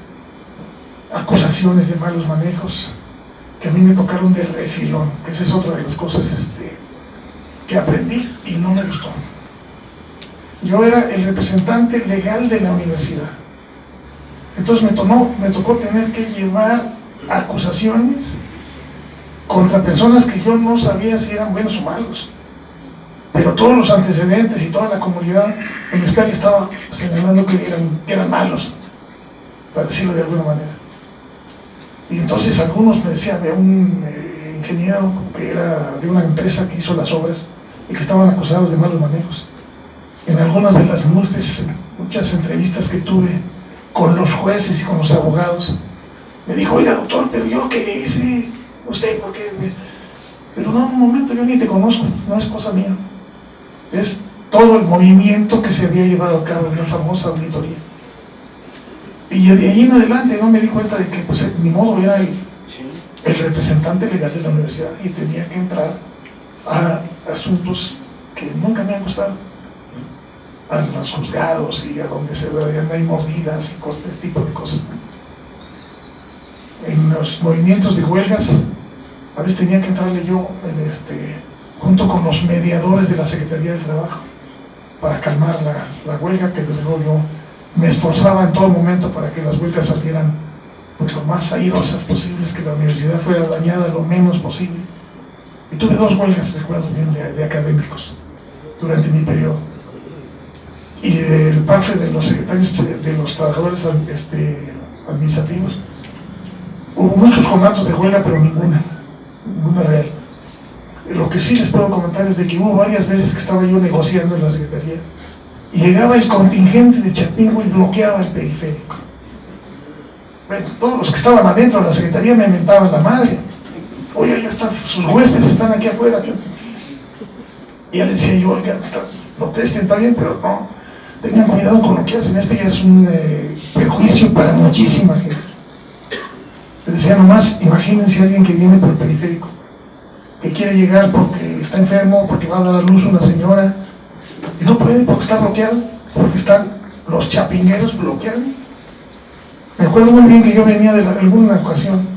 acusaciones de malos manejos, que a mí me tocaron de refilón, que esa es otra de las cosas que aprendí y no me gustó. Yo era el representante legal de la universidad. Entonces me tocó tener que llevar acusaciones contra personas que yo no sabía si eran buenos o malos. Pero todos los antecedentes y toda la comunidad universitaria estaba señalando que eran malos, para decirlo de alguna manera. Y entonces algunos me decían de un ingeniero que era de una empresa que hizo las obras y que estaban acusados de malos manejos. En algunas de las muchas entrevistas que tuve con los jueces y con los abogados, me dijo, oiga doctor, pero yo qué le hice, usted, ¿por qué? Pero no, un momento, yo ni te conozco, no es cosa mía. Es todo el movimiento que se había llevado a cabo en la famosa auditoría. Y de ahí en adelante no me di cuenta de que pues ni modo era el representante legal de la universidad y tenía que entrar a asuntos que nunca me han gustado, a los juzgados y a donde se veían hay mordidas y este tipo de cosas. En los movimientos de huelgas a veces tenía que entrarle yo junto con los mediadores de la Secretaría del Trabajo para calmar la huelga, que desde luego yo me esforzaba en todo momento para que las huelgas salieran, porque lo más airosas posibles, que la universidad fuera dañada lo menos posible. Y tuve 2 huelgas, recuerdo bien, de académicos durante mi periodo. Y del parte de los secretarios, de los trabajadores administrativos, hubo muchos conatos de huelga, pero ninguna real. Lo que sí les puedo comentar es de que hubo varias veces que estaba yo negociando en la Secretaría y llegaba el contingente de Chapingo y bloqueaba el periférico. Bueno, todos los que estaban adentro de la Secretaría me mentaban la madre. Oye, ya están, sus huestes están aquí afuera. Y ya les decía yo, oiga, protesten, está bien, pero no, tengan cuidado con lo que hacen. Este ya es un perjuicio para muchísima gente. Les decía nomás, imagínense a alguien que viene por el periférico, que quiere llegar porque está enfermo, porque va a dar a luz una señora, y no puede porque está bloqueado, porque están los chapingueros bloqueados. Me acuerdo muy bien que yo venía de alguna ocasión,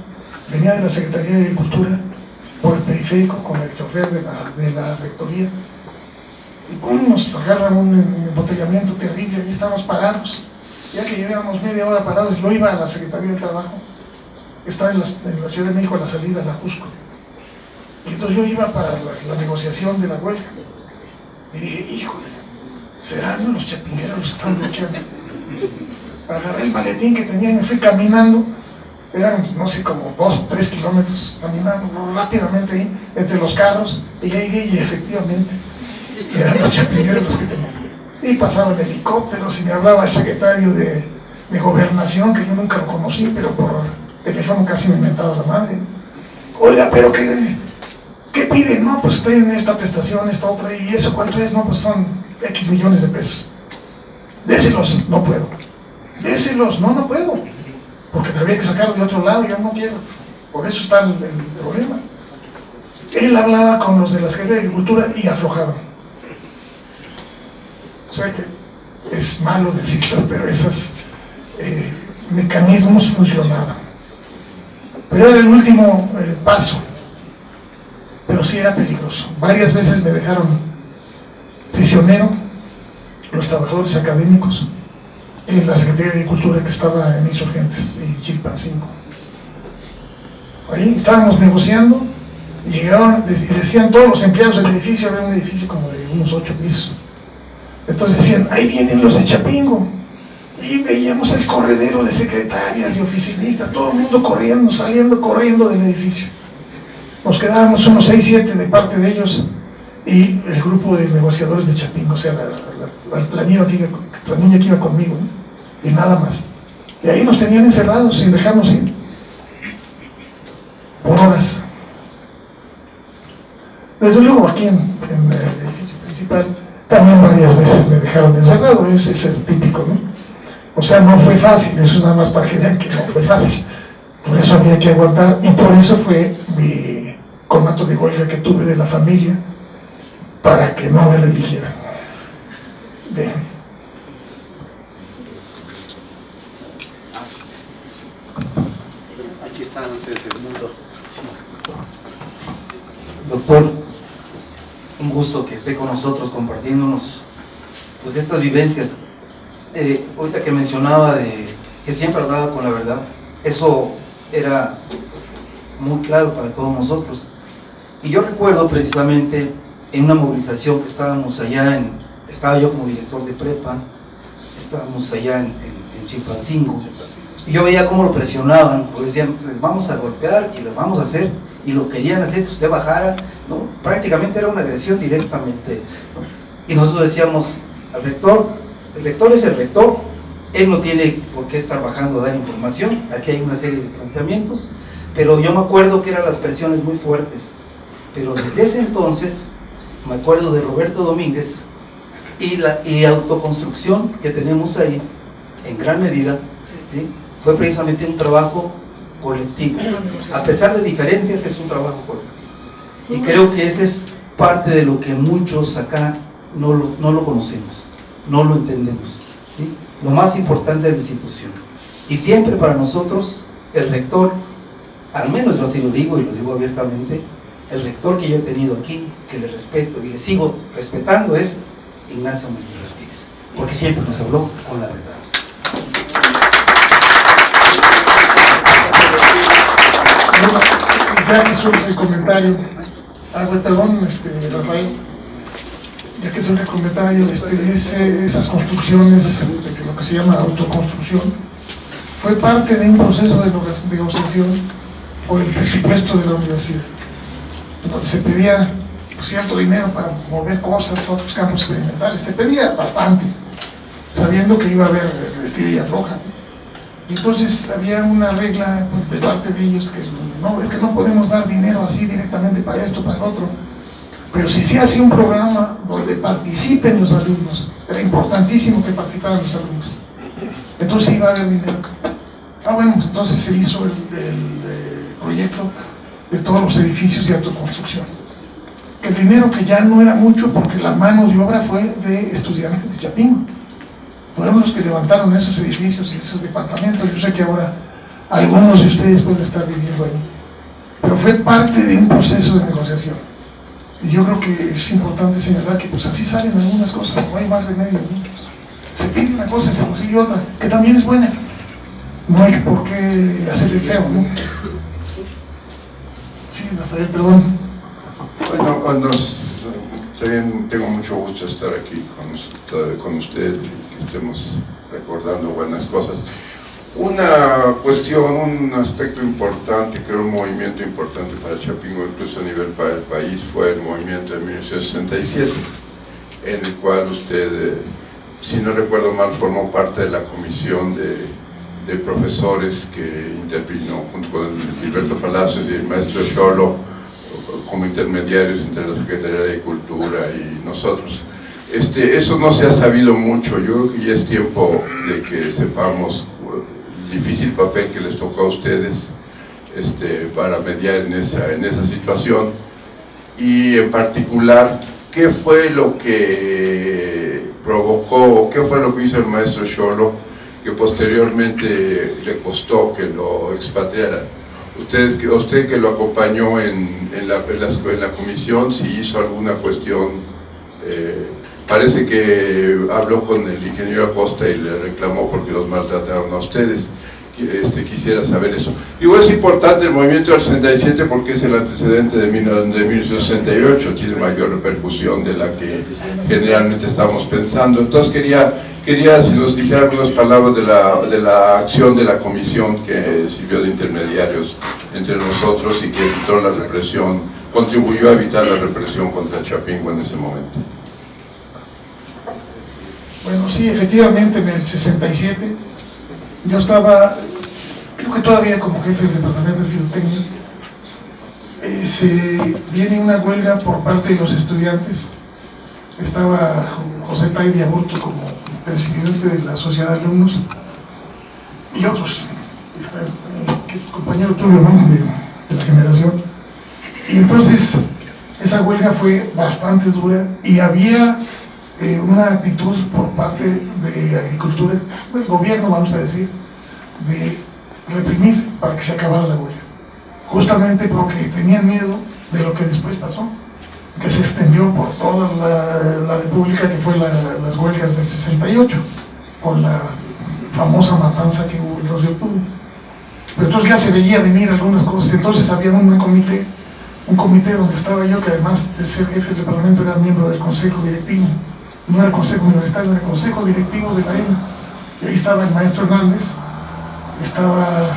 venía de la Secretaría de Agricultura por el periférico con el chofer de la rectoría, y nos agarran un embotellamiento terrible, y estábamos parados, ya que llevábamos media hora parados. Yo iba a la Secretaría de Trabajo, estaba en la Ciudad de México a la salida, a la Cusco, y entonces yo iba para la negociación de la huelga, y dije, híjole, ¿serán los chapingueros los que están bloqueando? Agarré el maletín que tenía y me fui caminando, eran no sé, como 2-3 kilómetros, caminando rápidamente ahí, entre los carros, y llegué y efectivamente eran los chapingueros los que tenían. Y pasaban helicópteros y me hablaba el secretario de Gobernación, que yo nunca lo conocí, pero por teléfono casi me inventaba la madre. Oiga, pero ¿qué piden? No, pues tienen esta prestación, esta otra, y eso cuánto es, no, pues son X millones de pesos. Déselos, no puedo. Déselos, no puedo, porque tendría que sacarlo de otro lado, yo no quiero. Por eso está el problema. Él hablaba con los de la Secretaría de Agricultura y aflojaban. O sea que es malo decirlo, pero esos mecanismos funcionaban. Pero era el último paso, pero sí era peligroso. Varias veces me dejaron prisionero los trabajadores académicos en la Secretaría de Agricultura, que estaba en Insurgentes, en Chilpancingo. Ahí estábamos negociando y llegaban y decían todos los empleados del edificio, había un edificio como de unos 8 pisos. Entonces decían, ahí vienen los de Chapingo. Y veíamos el corredero de secretarias y oficinistas, todo el mundo corriendo, saliendo corriendo del edificio. Nos quedábamos unos 6-7 de parte de ellos y el grupo de negociadores de Chapingo, o sea, la niña que iba conmigo, ¿no? Y nada más. Y ahí nos tenían encerrados sin dejarnos ir, por horas. Desde luego aquí en el edificio principal también varias veces me dejaron encerrado, eso es típico, ¿no? O sea, no fue fácil, eso es nada más para que vean que no fue fácil. Por eso había que aguantar, y por eso fue mi conato de huelga que tuve de la familia, para que no me religieran. Bien. Aquí están ustedes, el mundo. Sí. Doctor, un gusto que esté con nosotros compartiéndonos pues estas vivencias. Ahorita que mencionaba de que siempre hablaba con la verdad, eso era muy claro para todos nosotros. Y yo recuerdo precisamente en una movilización que estábamos allá estaba yo como director de prepa, estábamos allá en Chilpancingo, y yo veía cómo lo presionaban, pues decían, les vamos a golpear y les vamos a hacer, y lo querían hacer que usted bajara, ¿no? Prácticamente era una agresión directamente, ¿no? Y nosotros decíamos al rector, el rector es el rector, él no tiene por qué estar bajando a dar información, aquí hay una serie de planteamientos, pero yo me acuerdo que eran las presiones muy fuertes, pero desde ese entonces me acuerdo de Roberto Domínguez y autoconstrucción que tenemos ahí, en gran medida, ¿sí? Fue precisamente un trabajo colectivo, a pesar de diferencias es un trabajo colectivo, y creo que ese es parte de lo que muchos acá no lo conocemos, no lo entendemos, ¿sí? Lo más importante es la institución, y siempre para nosotros el rector, al menos yo así lo digo y lo digo abiertamente, el rector que yo he tenido aquí, que le respeto y le sigo respetando, es Ignacio Mejía Rodríguez, porque siempre nos habló con la verdad. ya que surge el comentario, perdón, Rafael, ya que surge el comentario, esas construcciones, lo que se llama autoconstrucción, fue parte de un proceso de negociación por el presupuesto de la universidad, donde se pedía cierto dinero para mover cosas a otros campos experimentales, se pedía bastante, sabiendo que iba a haber vestidilla roja. Y entonces había una regla de parte de ellos que es que no podemos dar dinero así directamente para esto, para el otro, pero si se hace un programa donde participen los alumnos, era importantísimo que participaran los alumnos, entonces iba a haber dinero. Bueno, entonces se hizo el proyecto de todos los edificios de autoconstrucción. El dinero que ya no era mucho porque la mano de obra fue de estudiantes de Chapingo. Fueron los que levantaron esos edificios y esos departamentos. Yo sé que ahora algunos de ustedes pueden estar viviendo ahí, pero fue parte de un proceso de negociación. Y yo creo que es importante señalar que pues así salen algunas cosas, no hay más remedio, ¿no? Se pide una cosa y se consigue otra, que también es buena. No hay por qué hacerle feo, ¿no? Sí, Rafael, perdón. Bueno, también tengo mucho gusto estar aquí con usted, que estemos recordando buenas cosas. Una cuestión, un aspecto importante, creo un movimiento importante para Chapingo, incluso a nivel para el país, fue el movimiento de 1967, en el cual usted, si no recuerdo mal, formó parte de la comisión de profesores que intervino junto con Gilberto Palacios y el maestro Xolo como intermediarios entre la Secretaría de Cultura y nosotros. Eso no se ha sabido mucho. Yo creo que ya es tiempo de que sepamos el difícil papel que les tocó a ustedes para mediar en esa situación, y en particular qué fue lo que provocó, qué fue lo que hizo el maestro Xolo que posteriormente le costó que lo expatriaran. Usted que lo acompañó en la comisión, si hizo alguna cuestión, parece que habló con el ingeniero Acosta y le reclamó porque los maltrataron a ustedes. Quisiera saber eso. Digo, es importante el movimiento del 67 porque es el antecedente de 1968, tiene mayor repercusión de la que generalmente estamos pensando. Entonces quería si nos dijera algunas palabras de la acción de la comisión que sirvió de intermediarios entre nosotros y que evitó la represión, contribuyó a evitar la represión contra Chapingo en ese momento. Bueno, sí, efectivamente en el 67 yo estaba, creo que todavía como jefe del departamento de Filotecnia. Se viene una huelga por parte de los estudiantes. Estaba José Taidy Aburto como presidente de la sociedad de alumnos y otros, que es compañero tuyo, ¿no? de la generación. Y entonces esa huelga fue bastante dura y había una actitud por parte de agricultura, del gobierno, vamos a decir, de reprimir para que se acabara la huelga, justamente porque tenían miedo de lo que después pasó, que se extendió por toda la república, que fue las huelgas del 68, por la famosa matanza que hubo el 2 de octubre. Pero entonces ya se veía venir algunas cosas. Entonces había un comité donde estaba yo, que además de ser jefe del parlamento era miembro del consejo directivo. No era el consejo universitario, era el consejo directivo de la ENA. Y ahí estaba el maestro Hernández, estaba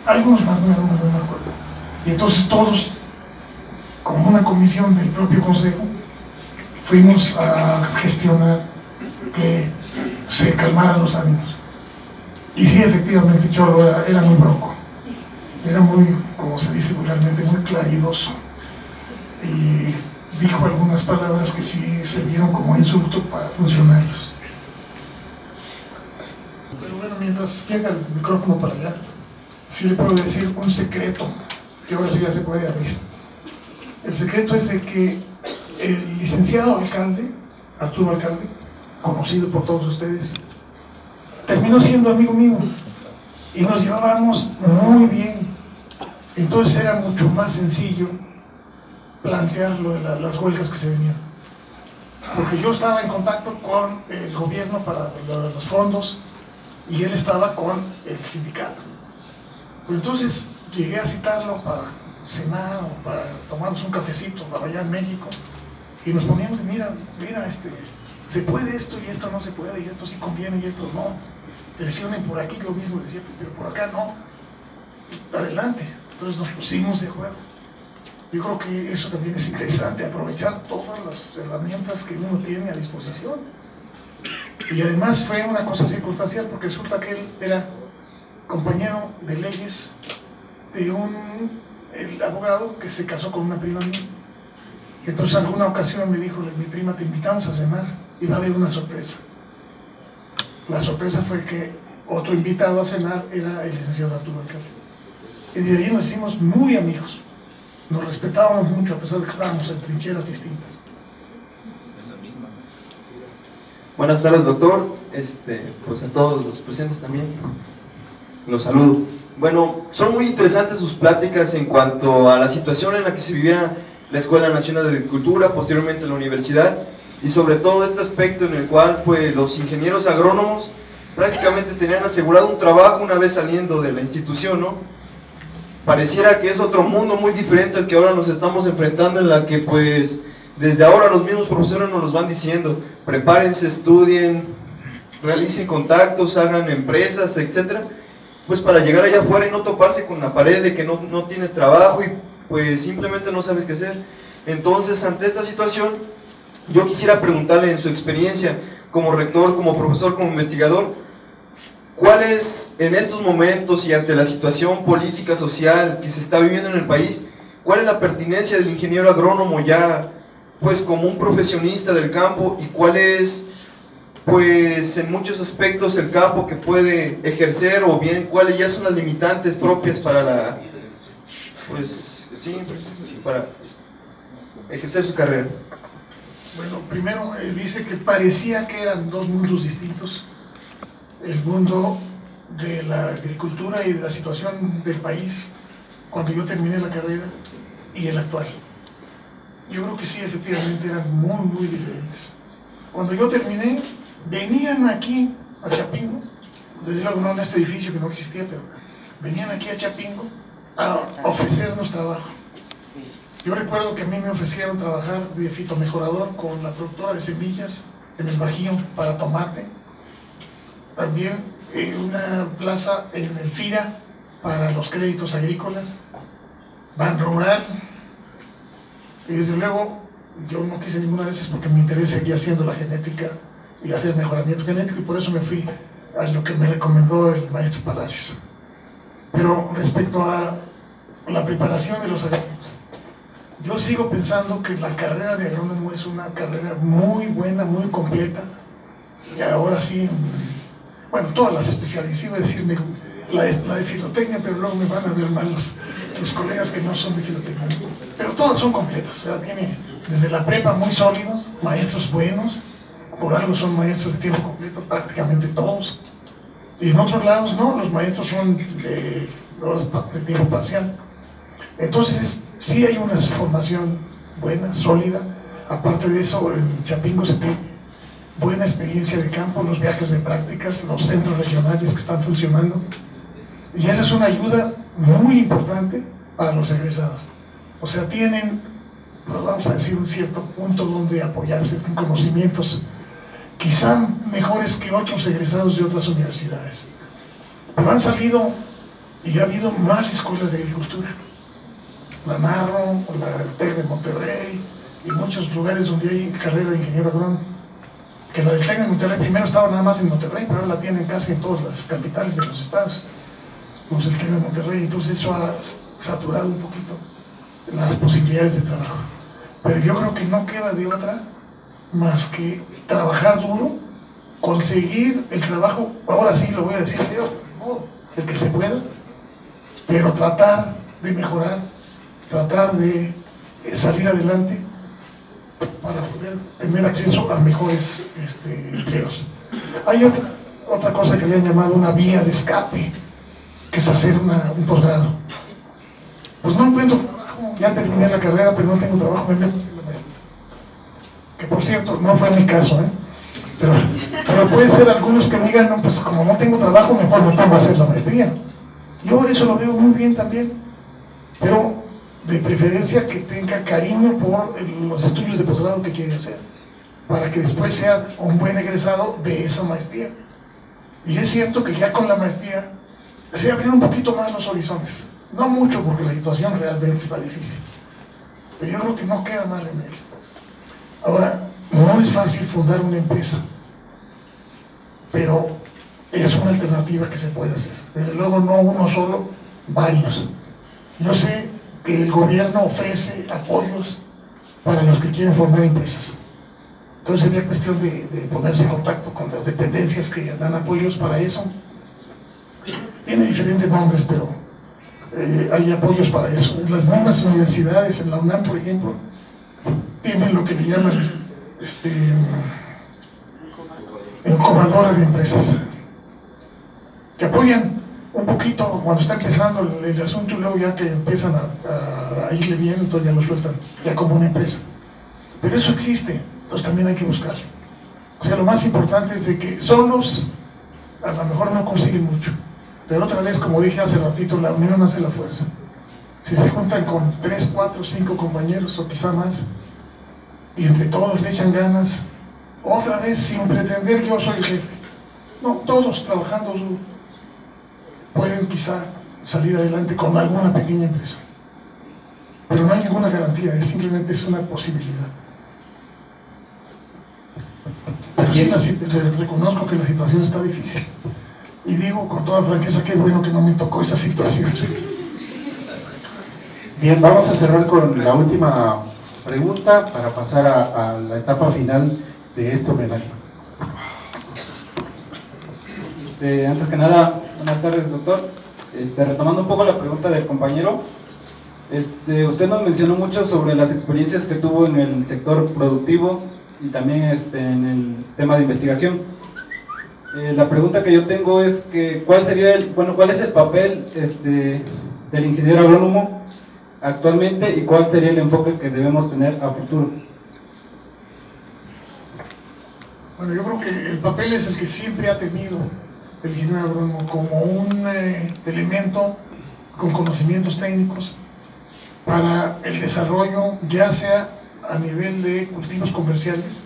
algunos más, no me acuerdo. Y entonces todos, como una comisión del propio consejo, fuimos a gestionar que se calmaran los ánimos. Y sí, efectivamente, Cholo era muy bronco, era muy, como se dice vulgarmente, muy claridoso. Y dijo algunas palabras que sí se vieron como insulto para funcionarios. Pero bueno, mientras llega el micrófono para allá, sí le puedo decir un secreto, que ahora sí ya se puede abrir. El secreto es de que el licenciado alcalde, Arturo Alcalde, conocido por todos ustedes, terminó siendo amigo mío y nos llevábamos muy bien. Entonces era mucho más sencillo plantear lo de las huelgas que se venían, porque yo estaba en contacto con el gobierno para los fondos y él estaba con el sindicato. Pero entonces llegué a citarlo para cenar o para tomarnos un cafecito para allá en México, y nos poníamos, mira, se puede esto y esto no se puede, y esto sí conviene y esto no. Presionen por aquí, yo mismo decía, pero por acá no. Adelante. Entonces nos pusimos de acuerdo. Yo creo que eso también es interesante, aprovechar todas las herramientas que uno tiene a disposición. Y además fue una cosa circunstancial, porque resulta que él era compañero de leyes de el abogado que se casó con una prima mía. Entonces alguna ocasión me dijo, mi prima, te invitamos a cenar y va a haber una sorpresa. La sorpresa fue que otro invitado a cenar era el licenciado Arturo Alcalde. Y desde ahí nos hicimos muy amigos. Nos respetábamos mucho a pesar de que estábamos en trincheras distintas. Buenas tardes, doctor. Pues a todos los presentes también los saludo. Bueno, son muy interesantes sus pláticas en cuanto a la situación en la que se vivía la Escuela Nacional de Agricultura, posteriormente la universidad, y sobre todo este aspecto en el cual pues los ingenieros agrónomos prácticamente tenían asegurado un trabajo una vez saliendo de la institución, ¿no? Pareciera que es otro mundo muy diferente al que ahora nos estamos enfrentando, en la que pues desde ahora los mismos profesores nos los van diciendo: prepárense, estudien, realicen contactos, hagan empresas, etcétera, pues para llegar allá afuera y no toparse con la pared de que no tienes trabajo y pues simplemente no sabes qué hacer. Entonces, ante esta situación, yo quisiera preguntarle, en su experiencia como rector, como profesor, como investigador, ¿cuál es en estos momentos y ante la situación política, social que se está viviendo en el país, cuál es la pertinencia del ingeniero agrónomo ya pues como un profesionista del campo, y cuál es pues en muchos aspectos el campo que puede ejercer, o bien cuáles ya son las limitantes propias para la para ejercer su carrera? Bueno, primero dice que parecía que eran dos mundos distintos, el mundo de la agricultura y de la situación del país cuando yo terminé la carrera y el actual. Yo creo que sí, efectivamente eran muy diferentes. Cuando yo terminé, venían aquí a Chapingo, desde luego no en este edificio que no existía, pero venían aquí a Chapingo a ofrecernos trabajo. Yo recuerdo que a mí me ofrecieron trabajar de fitomejorador con la productora de semillas en el Bajío para tomate. También en una plaza en el FIRA para los créditos agrícolas, Ban Rural. Y desde luego yo no quise ninguna de esas porque mi interés seguía siendo la genética y hacer mejoramiento genético, y por eso me fui a lo que me recomendó el maestro Palacios. Pero respecto a la preparación de los agrónomos, yo sigo pensando que la carrera de agrónomo es una carrera muy buena, muy completa, y ahora sí, bueno, todas las especialidades, iba a decirme la de filotecnia, pero luego me van a ver mal los colegas que no son de filotecnia, pero todas son completas. O sea, tiene desde la prepa muy sólidos, maestros buenos, por algo son maestros de tiempo completo prácticamente todos, y en otros lados no, los maestros son de horas de tiempo parcial. Entonces sí hay una formación buena, sólida. Aparte de eso, en Chapingo se tiene buena experiencia de campo, los viajes de prácticas, los centros regionales que están funcionando, y eso es una ayuda muy importante para los egresados. O sea, tienen, pues vamos a decir, un cierto punto donde apoyarse en conocimientos quizá mejores que otros egresados de otras universidades. Pero han salido y ha habido más escuelas de agricultura, la Narro, la TEC de Monterrey y muchos lugares donde hay carrera de ingeniero agrónomo. Que la del TEC de Monterrey primero estaba nada más en Monterrey, pero ahora la tienen casi en todas las capitales de los estados, como el TEC de Monterrey. Entonces eso ha saturado un poquito las posibilidades de trabajo. Pero yo creo que no queda de otra más que trabajar duro, conseguir el trabajo, ahora sí lo voy a decir feo, el que se pueda, pero tratar de mejorar, tratar de salir adelante para poder tener acceso a mejores empleos. Hay otra cosa que le han llamado una vía de escape, que es hacer un posgrado. Pues no encuentro trabajo, ya terminé la carrera, pero no tengo trabajo, me meto a hacer la maestría. Que por cierto, no fue mi caso, pero puede ser algunos que digan, no, pues como no tengo trabajo, mejor me pongo a hacer la maestría. Yo eso lo veo muy bien también, pero de preferencia que tenga cariño por los estudios de posgrado que quiere hacer, para que después sea un buen egresado de esa maestría. Y es cierto que ya con la maestría se abren un poquito más los horizontes, no mucho porque la situación realmente está difícil, pero yo creo que no queda más remedio. Ahora, no es fácil fundar una empresa, pero es una alternativa que se puede hacer. Desde luego no uno solo, varios. Yo sé que el gobierno ofrece apoyos para los que quieren formar empresas. Entonces sería cuestión de ponerse en contacto con las dependencias que dan apoyos para eso. Tiene diferentes nombres, pero hay apoyos para eso. En las mismas universidades, en la UNAM, por ejemplo, tienen lo que le llaman incubadoras de empresas, que apoyan un poquito cuando está empezando el asunto y luego ya que empiezan a irle bien, entonces ya lo sueltan, ya como una empresa. Pero eso existe, entonces también hay que buscarlo. O sea, lo más importante es de que solos a lo mejor no consiguen mucho, pero otra vez, como dije hace ratito, la unión hace la fuerza. Si se juntan con 3, 4, 5 compañeros o quizá más, y entre todos le echan ganas, otra vez sin pretender yo soy el jefe, no, todos trabajando duro, pueden quizá salir adelante con alguna pequeña empresa, pero no hay ninguna garantía, simplemente es una posibilidad. Pero sí, reconozco que la situación está difícil y digo con toda franqueza que bueno que no me tocó esa situación. Bien, vamos a cerrar con la última pregunta para pasar a la etapa final de este homenaje. Antes que nada, buenas tardes, doctor. Retomando un poco la pregunta del compañero, usted nos mencionó mucho sobre las experiencias que tuvo en el sector productivo y también en el tema de investigación. La pregunta que yo tengo es que ¿cuál es el papel del ingeniero agrónomo actualmente y cuál sería el enfoque que debemos tener a futuro? Bueno, yo creo que el papel es el que siempre ha tenido el ingeniero agrónomo como un elemento con conocimientos técnicos para el desarrollo, ya sea a nivel de cultivos comerciales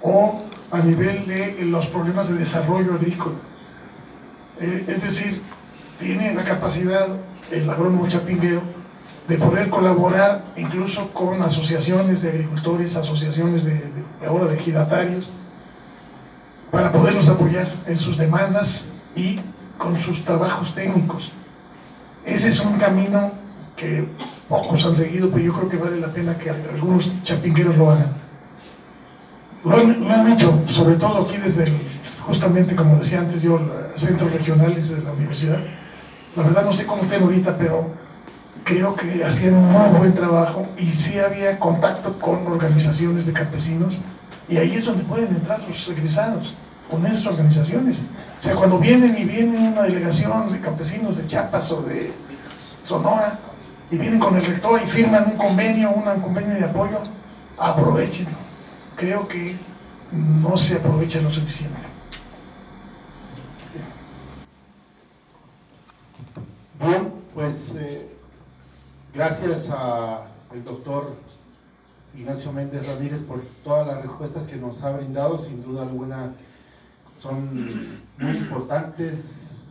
o a nivel de los problemas de desarrollo agrícola. Es decir, tiene la capacidad el agrónomo chapinguero de poder colaborar incluso con asociaciones de agricultores, asociaciones ahora de ejidatarios, para poderlos apoyar en sus demandas y con sus trabajos técnicos. Ese es un camino que pocos han seguido, pero yo creo que vale la pena que algunos chapingueros lo hagan. Lo han hecho, sobre todo aquí desde justamente como decía antes yo, centros regionales de la universidad. La verdad no sé cómo estén ahorita, pero creo que hacían un muy buen trabajo y sí había contacto con organizaciones de campesinos. Y ahí es donde pueden entrar los egresados, con esas organizaciones. O sea, cuando viene una delegación de campesinos de Chiapas o de Sonora, y vienen con el rector y firman un convenio de apoyo, aprovechenlo. Creo que no se aprovecha lo suficiente. Bien, pues gracias al doctor Ignacio Méndez Ramírez por todas las respuestas que nos ha brindado. Sin duda alguna son muy importantes,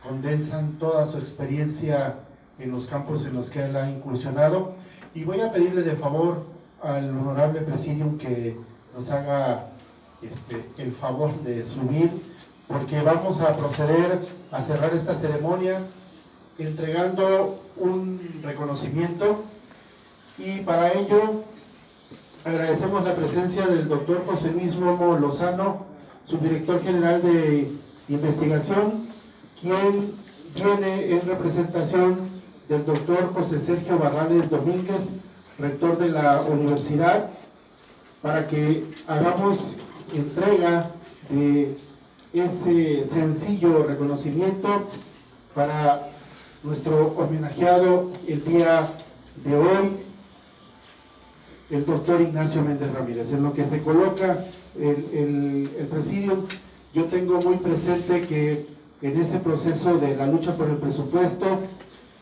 condensan toda su experiencia en los campos en los que él ha incursionado, y voy a pedirle de favor al honorable presidium que nos haga el favor de subir, porque vamos a proceder a cerrar esta ceremonia entregando un reconocimiento, y para ello agradecemos la presencia del doctor José Luis Romo Lozano, subdirector general de investigación, quien viene en representación del doctor José Sergio Barrales Domínguez, rector de la universidad, para que hagamos entrega de ese sencillo reconocimiento para nuestro homenajeado el día de hoy, el doctor Ignacio Méndez Ramírez. En lo que se coloca el presidio, yo tengo muy presente que en ese proceso de la lucha por el presupuesto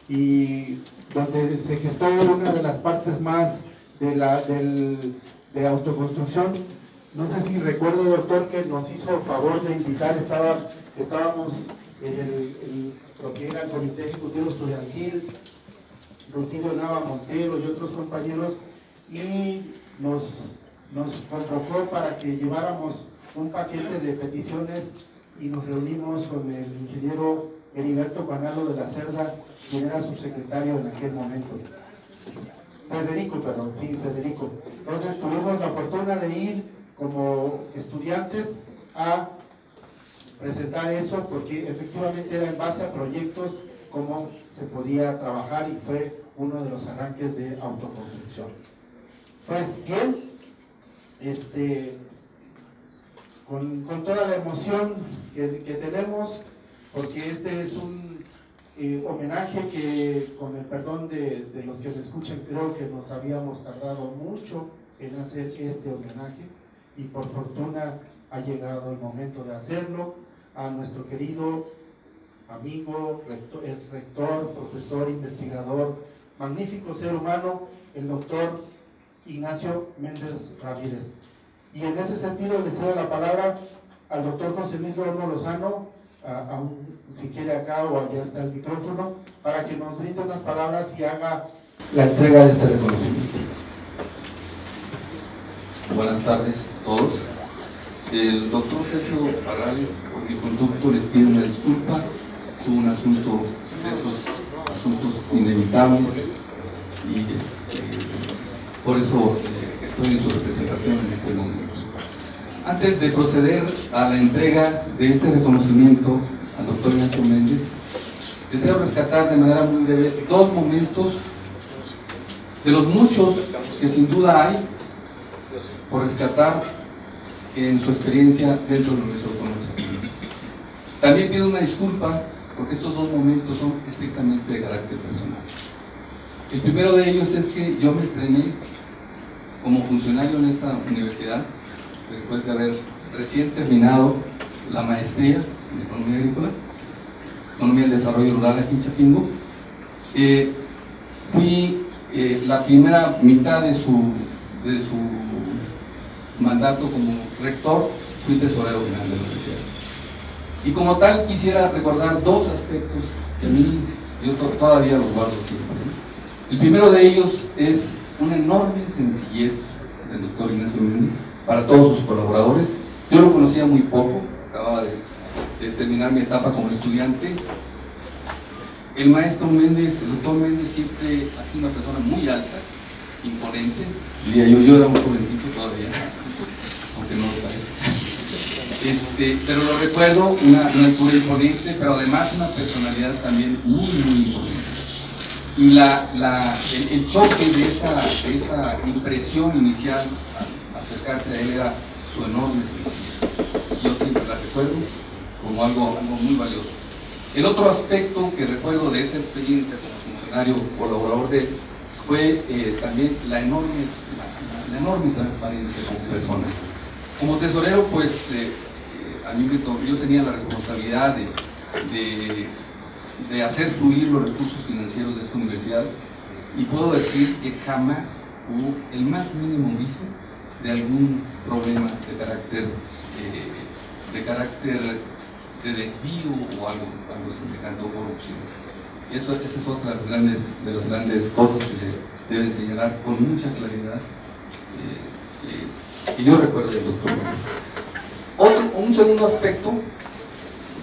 y donde se gestó una de las partes más de autoconstrucción. No sé si recuerdo, doctor, que nos hizo favor de invitar, estábamos en lo que era el Comité Ejecutivo Estudiantil, Rutilio Nava Montero y otros compañeros, y nos convocó para que lleváramos un paquete de peticiones y nos reunimos con el ingeniero Heriberto Canalo de la Cerda, quien era subsecretario en aquel momento. Federico. Entonces tuvimos la fortuna de ir como estudiantes a presentar eso, porque efectivamente era en base a proyectos cómo se podía trabajar, y fue uno de los arranques de autoconstrucción. Pues bien, con toda la emoción que tenemos, porque este es un homenaje que, con el perdón de los que me escuchan, creo que nos habíamos tardado mucho en hacer este homenaje, y por fortuna ha llegado el momento de hacerlo. A nuestro querido amigo, ex rector, profesor, investigador, magnífico ser humano, el doctor Ignacio Méndez Ramírez. Y en ese sentido le cedo la palabra al doctor José Luis Horno Lozano, si quiere acá o allá está el micrófono, para que nos brinde unas palabras y haga la entrega de este reconocimiento. Buenas tardes a todos. El doctor Sergio Parrales, por mi conducto les pido una disculpa, tuvo un asunto de esos asuntos inevitables y por eso estoy en su representación en este momento. Antes de proceder a la entrega de este reconocimiento al doctor Ignacio Méndez, deseo rescatar de manera muy breve dos momentos de los muchos que sin duda hay por rescatar en su experiencia dentro de nuestro conocimiento. También pido una disculpa porque estos dos momentos son estrictamente de carácter personal. El primero de ellos es que yo me estrené como funcionario en esta universidad después de haber recién terminado la maestría en Economía Agrícola, Economía del Desarrollo Rural aquí en Chapingo. Fui la primera mitad de su mandato como rector, fui tesorero general de la universidad. Y como tal quisiera recordar dos aspectos que a mí yo todavía los guardo siempre. El primero de ellos es una enorme sencillez del doctor Ignacio Méndez para todos sus colaboradores. Yo lo conocía muy poco, acababa de terminar mi etapa como estudiante. El maestro Méndez, el doctor Méndez, siempre ha sido una persona muy alta, imponente. Diría yo era un jovencito todavía, aunque no lo parece. Pero lo recuerdo, una altura imponente, pero además una personalidad también muy, muy imponente. Y el choque de esa impresión inicial al acercarse a él era su enorme sencillez. Yo siempre la recuerdo como algo muy valioso. El otro aspecto que recuerdo de esa experiencia como funcionario colaborador de él fue también la enorme transparencia como persona. Como tesorero, pues yo tenía la responsabilidad de hacer fluir los recursos financieros de esta universidad, y puedo decir que jamás hubo el más mínimo viso de algún problema de desvío o algo semejante, o corrupción. Y esa es otra de las grandes cosas que se deben señalar con mucha claridad, que yo recuerdo del doctor Méndez. Un segundo aspecto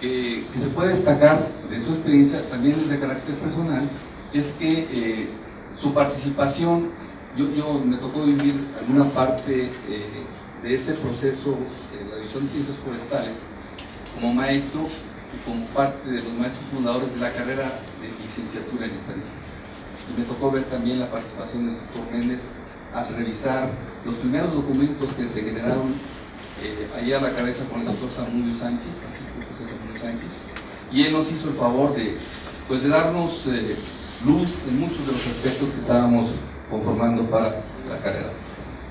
que se puede destacar de su experiencia, también es de carácter personal, es que su participación, me tocó vivir alguna parte de ese proceso de la División de Ciencias Forestales como maestro y como parte de los maestros fundadores de la carrera de licenciatura en estadística. Y me tocó ver también la participación del doctor Méndez al revisar los primeros documentos que se generaron allí a la cabeza con el doctor Samudio Sánchez, y él nos hizo el favor de darnos luz en muchos de los aspectos que estábamos conformando para la carrera.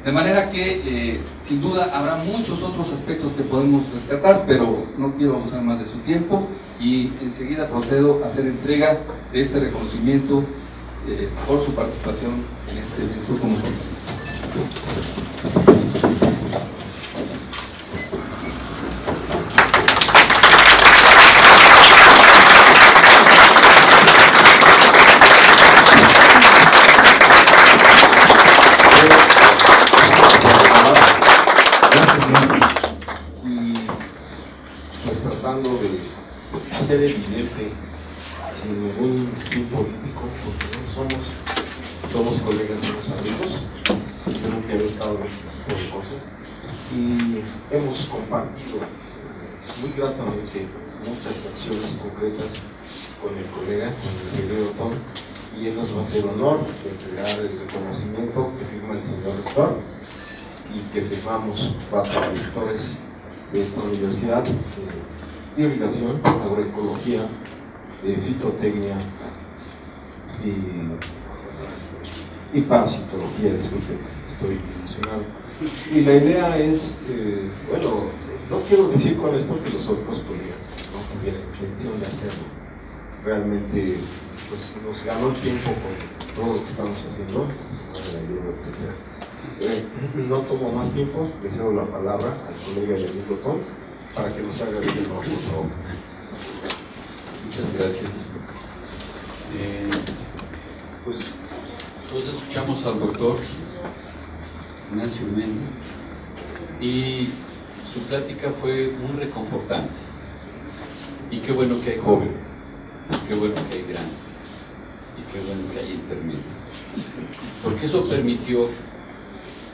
De manera que, sin duda, habrá muchos otros aspectos que podemos rescatar, pero no quiero abusar más de su tiempo y enseguida procedo a hacer entrega de este reconocimiento por su participación en este evento con nosotros. Hacer evidente, sin ningún fin político, porque no somos colegas, somos amigos, yo nunca he estado en este tipo de cosas y hemos compartido muy gratamente muchas acciones concretas con el colega, con el ingeniero Tom, y él nos va a hacer honor de entregar el reconocimiento que firma el señor rector y que firmamos cuatro directores de esta universidad. De irrigación, agroecología, fitotecnia y parasitología, disculpe, estoy emocionado. Y la idea es, bueno, no quiero decir con esto que los otros colegas no tuvieran intención de hacerlo. Realmente, pues nos ganó el tiempo con todo lo que estamos haciendo, etc. No tomo más tiempo, le cedo la palabra al colega y amigo Tom, para que nos haga el honor, por favor. Muchas gracias. Pues todos escuchamos al doctor Ignacio Méndez y su plática fue muy reconfortante. Y qué bueno que hay jóvenes, qué bueno que hay grandes y qué bueno que hay intermedios. Porque eso permitió,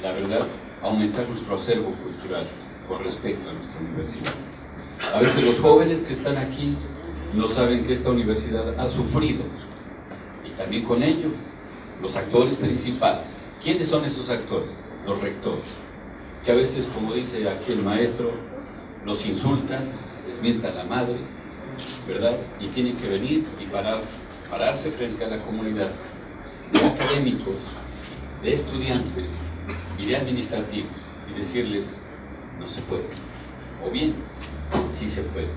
la verdad, aumentar nuestro acervo cultural con respecto a nuestra universidad. A veces los jóvenes que están aquí no saben que esta universidad ha sufrido, y también con ello los actores principales. ¿Quiénes son esos actores? Los rectores, que a veces, como dice aquí el maestro, los insultan, les mientan la madre, ¿verdad? Y tienen que venir y pararse frente a la comunidad de académicos, de estudiantes y de administrativos y decirles: no se puede, o bien, sí se puede,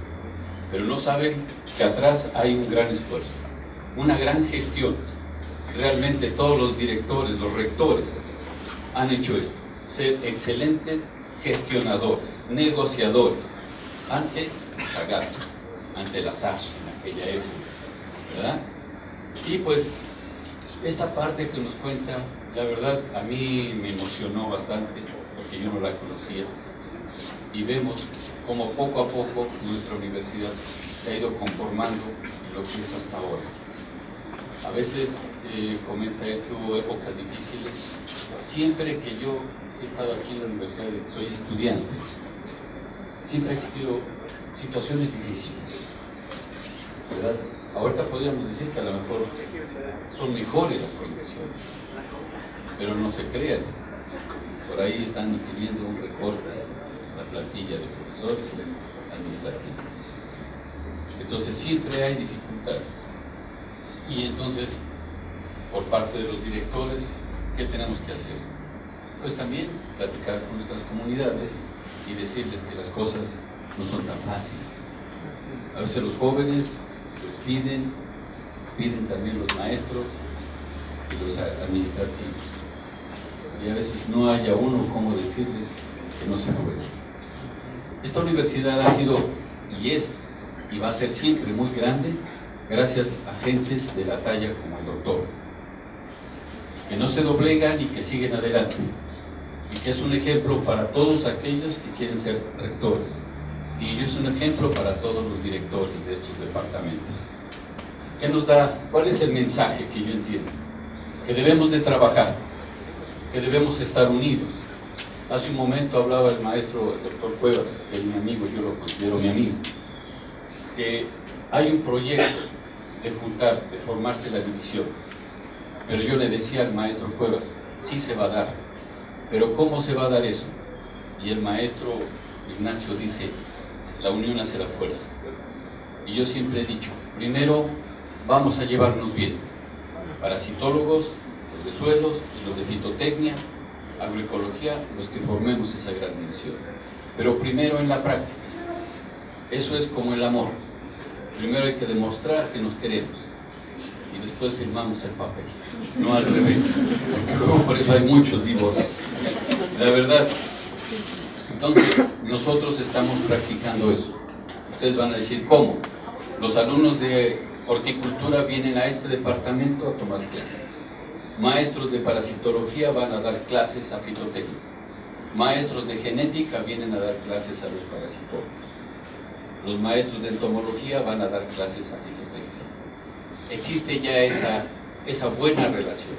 pero no saben que atrás hay un gran esfuerzo, una gran gestión. Realmente todos los directores, los rectores han hecho esto, ser excelentes gestionadores, negociadores, ante Zagato, ante la SARS en aquella época, ¿verdad? Y pues esta parte que nos cuenta, la verdad a mí me emocionó bastante, porque yo no la conocía. Y vemos como poco a poco nuestra universidad se ha ido conformando en lo que es hasta ahora. A veces comenta él que hubo épocas difíciles. Siempre que yo he estado aquí en la universidad, soy estudiante, siempre ha existido situaciones difíciles, ¿verdad? Ahorita podríamos decir que a lo mejor son mejores las condiciones, pero no se crean. Por ahí están pidiendo un recorte la plantilla de profesores administrativos. Entonces siempre hay dificultades. Y entonces, por parte de los directores, ¿qué tenemos que hacer? Pues también platicar con nuestras comunidades y decirles que las cosas no son tan fáciles. A veces los jóvenes pues piden también los maestros y los administrativos. Y a veces no haya uno cómo decirles que no se puede. Esta universidad ha sido y es y va a ser siempre muy grande gracias a gentes de la talla como el doctor, que no se doblegan y que siguen adelante, y que es un ejemplo para todos aquellos que quieren ser rectores, y es un ejemplo para todos los directores de estos departamentos. ¿Qué nos da? ¿Cuál es el mensaje que yo entiendo? Que debemos de trabajar, que debemos estar unidos. Hace un momento hablaba el maestro, el doctor Cuevas, que es mi amigo, yo lo considero mi amigo, que hay un proyecto de juntar, de formarse la división. Pero yo le decía al maestro Cuevas, sí se va a dar, pero ¿cómo se va a dar eso? Y el maestro Ignacio dice, la unión hace la fuerza. Y yo siempre he dicho, primero vamos a llevarnos bien, parasitólogos, los de suelos y los de fitotecnia, agroecología los que formemos esa gran división. Pero primero en la práctica. Eso es como el amor. Primero hay que demostrar que nos queremos y después firmamos el papel, no al revés, porque luego por eso hay muchos divorcios. La verdad. Entonces, nosotros estamos practicando eso. Ustedes van a decir, ¿cómo? Los alumnos de horticultura vienen a este departamento a tomar clases. Maestros de parasitología van a dar clases a fitotécnica. Maestros de genética vienen a dar clases a los parasitólogos. Los maestros de entomología van a dar clases a fitotécnica. Existe ya esa buena relación.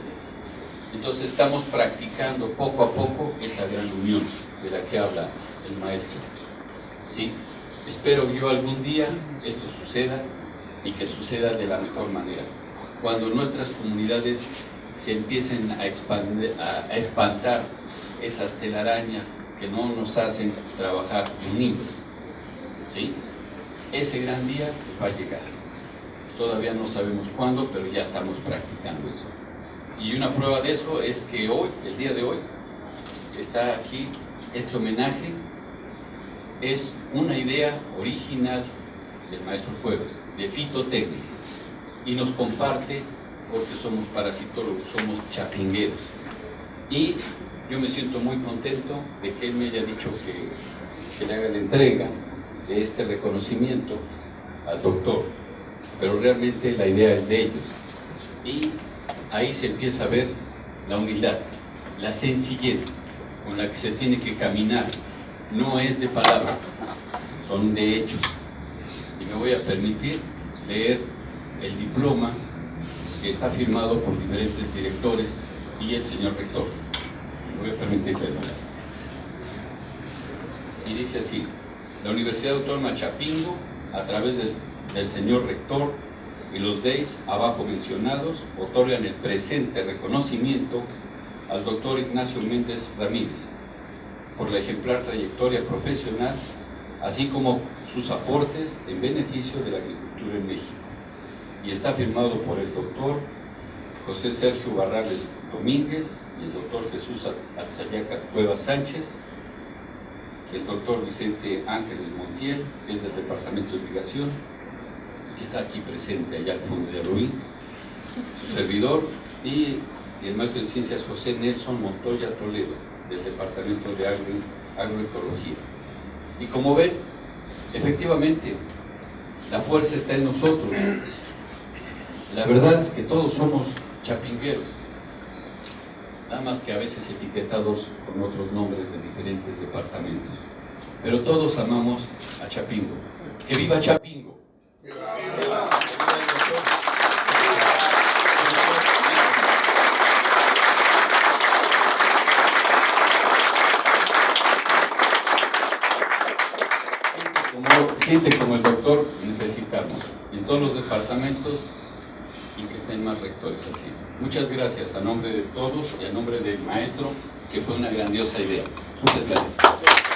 Entonces estamos practicando poco a poco esa gran unión de la que habla el maestro. ¿Sí? Espero yo algún día esto suceda y que suceda de la mejor manera. Cuando nuestras comunidades se empiecen a espantar esas telarañas que no nos hacen trabajar unidos. ¿Sí? Ese gran día va a llegar. Todavía no sabemos cuándo, pero ya estamos practicando eso. Y una prueba de eso es que hoy, el día de hoy, está aquí este homenaje. Es una idea original del maestro Cuevas, de fitotécnica, y nos comparte porque somos parasitólogos, somos chapingueros. Y yo me siento muy contento de que él me haya dicho que le haga la entrega de este reconocimiento al doctor, pero realmente la idea es de ellos. Y ahí se empieza a ver la humildad, la sencillez con la que se tiene que caminar. No es de palabra, son de hechos. Y me voy a permitir leer el diploma que está firmado por diferentes directores y el señor rector. Me voy a permitir leerlo. Y dice así: la Universidad Autónoma Chapingo, a través del señor rector y los DEIS abajo mencionados, otorgan el presente reconocimiento al doctor Ignacio Méndez Ramírez por la ejemplar trayectoria profesional, así como sus aportes en beneficio de la agricultura en México. Y está firmado por el doctor José Sergio Barrales Domínguez y el doctor Jesús Alzayaca Cuevas Sánchez, el doctor Vicente Ángeles Montiel, que es del Departamento de Irrigación, que está aquí presente allá al fondo de Arruí, su servidor, y el maestro en ciencias José Nelson Montoya Toledo, del Departamento de Agroecología. Y como ven, efectivamente, la fuerza está en nosotros. La verdad es que todos somos chapingueros, nada más que a veces etiquetados con otros nombres de diferentes departamentos. Pero todos amamos a Chapingo. ¡Que viva Chapingo! Gente como el doctor necesitamos en todos los departamentos, y que estén más rectores así. Muchas gracias a nombre de todos y a nombre del maestro, que fue una grandiosa idea. Muchas gracias.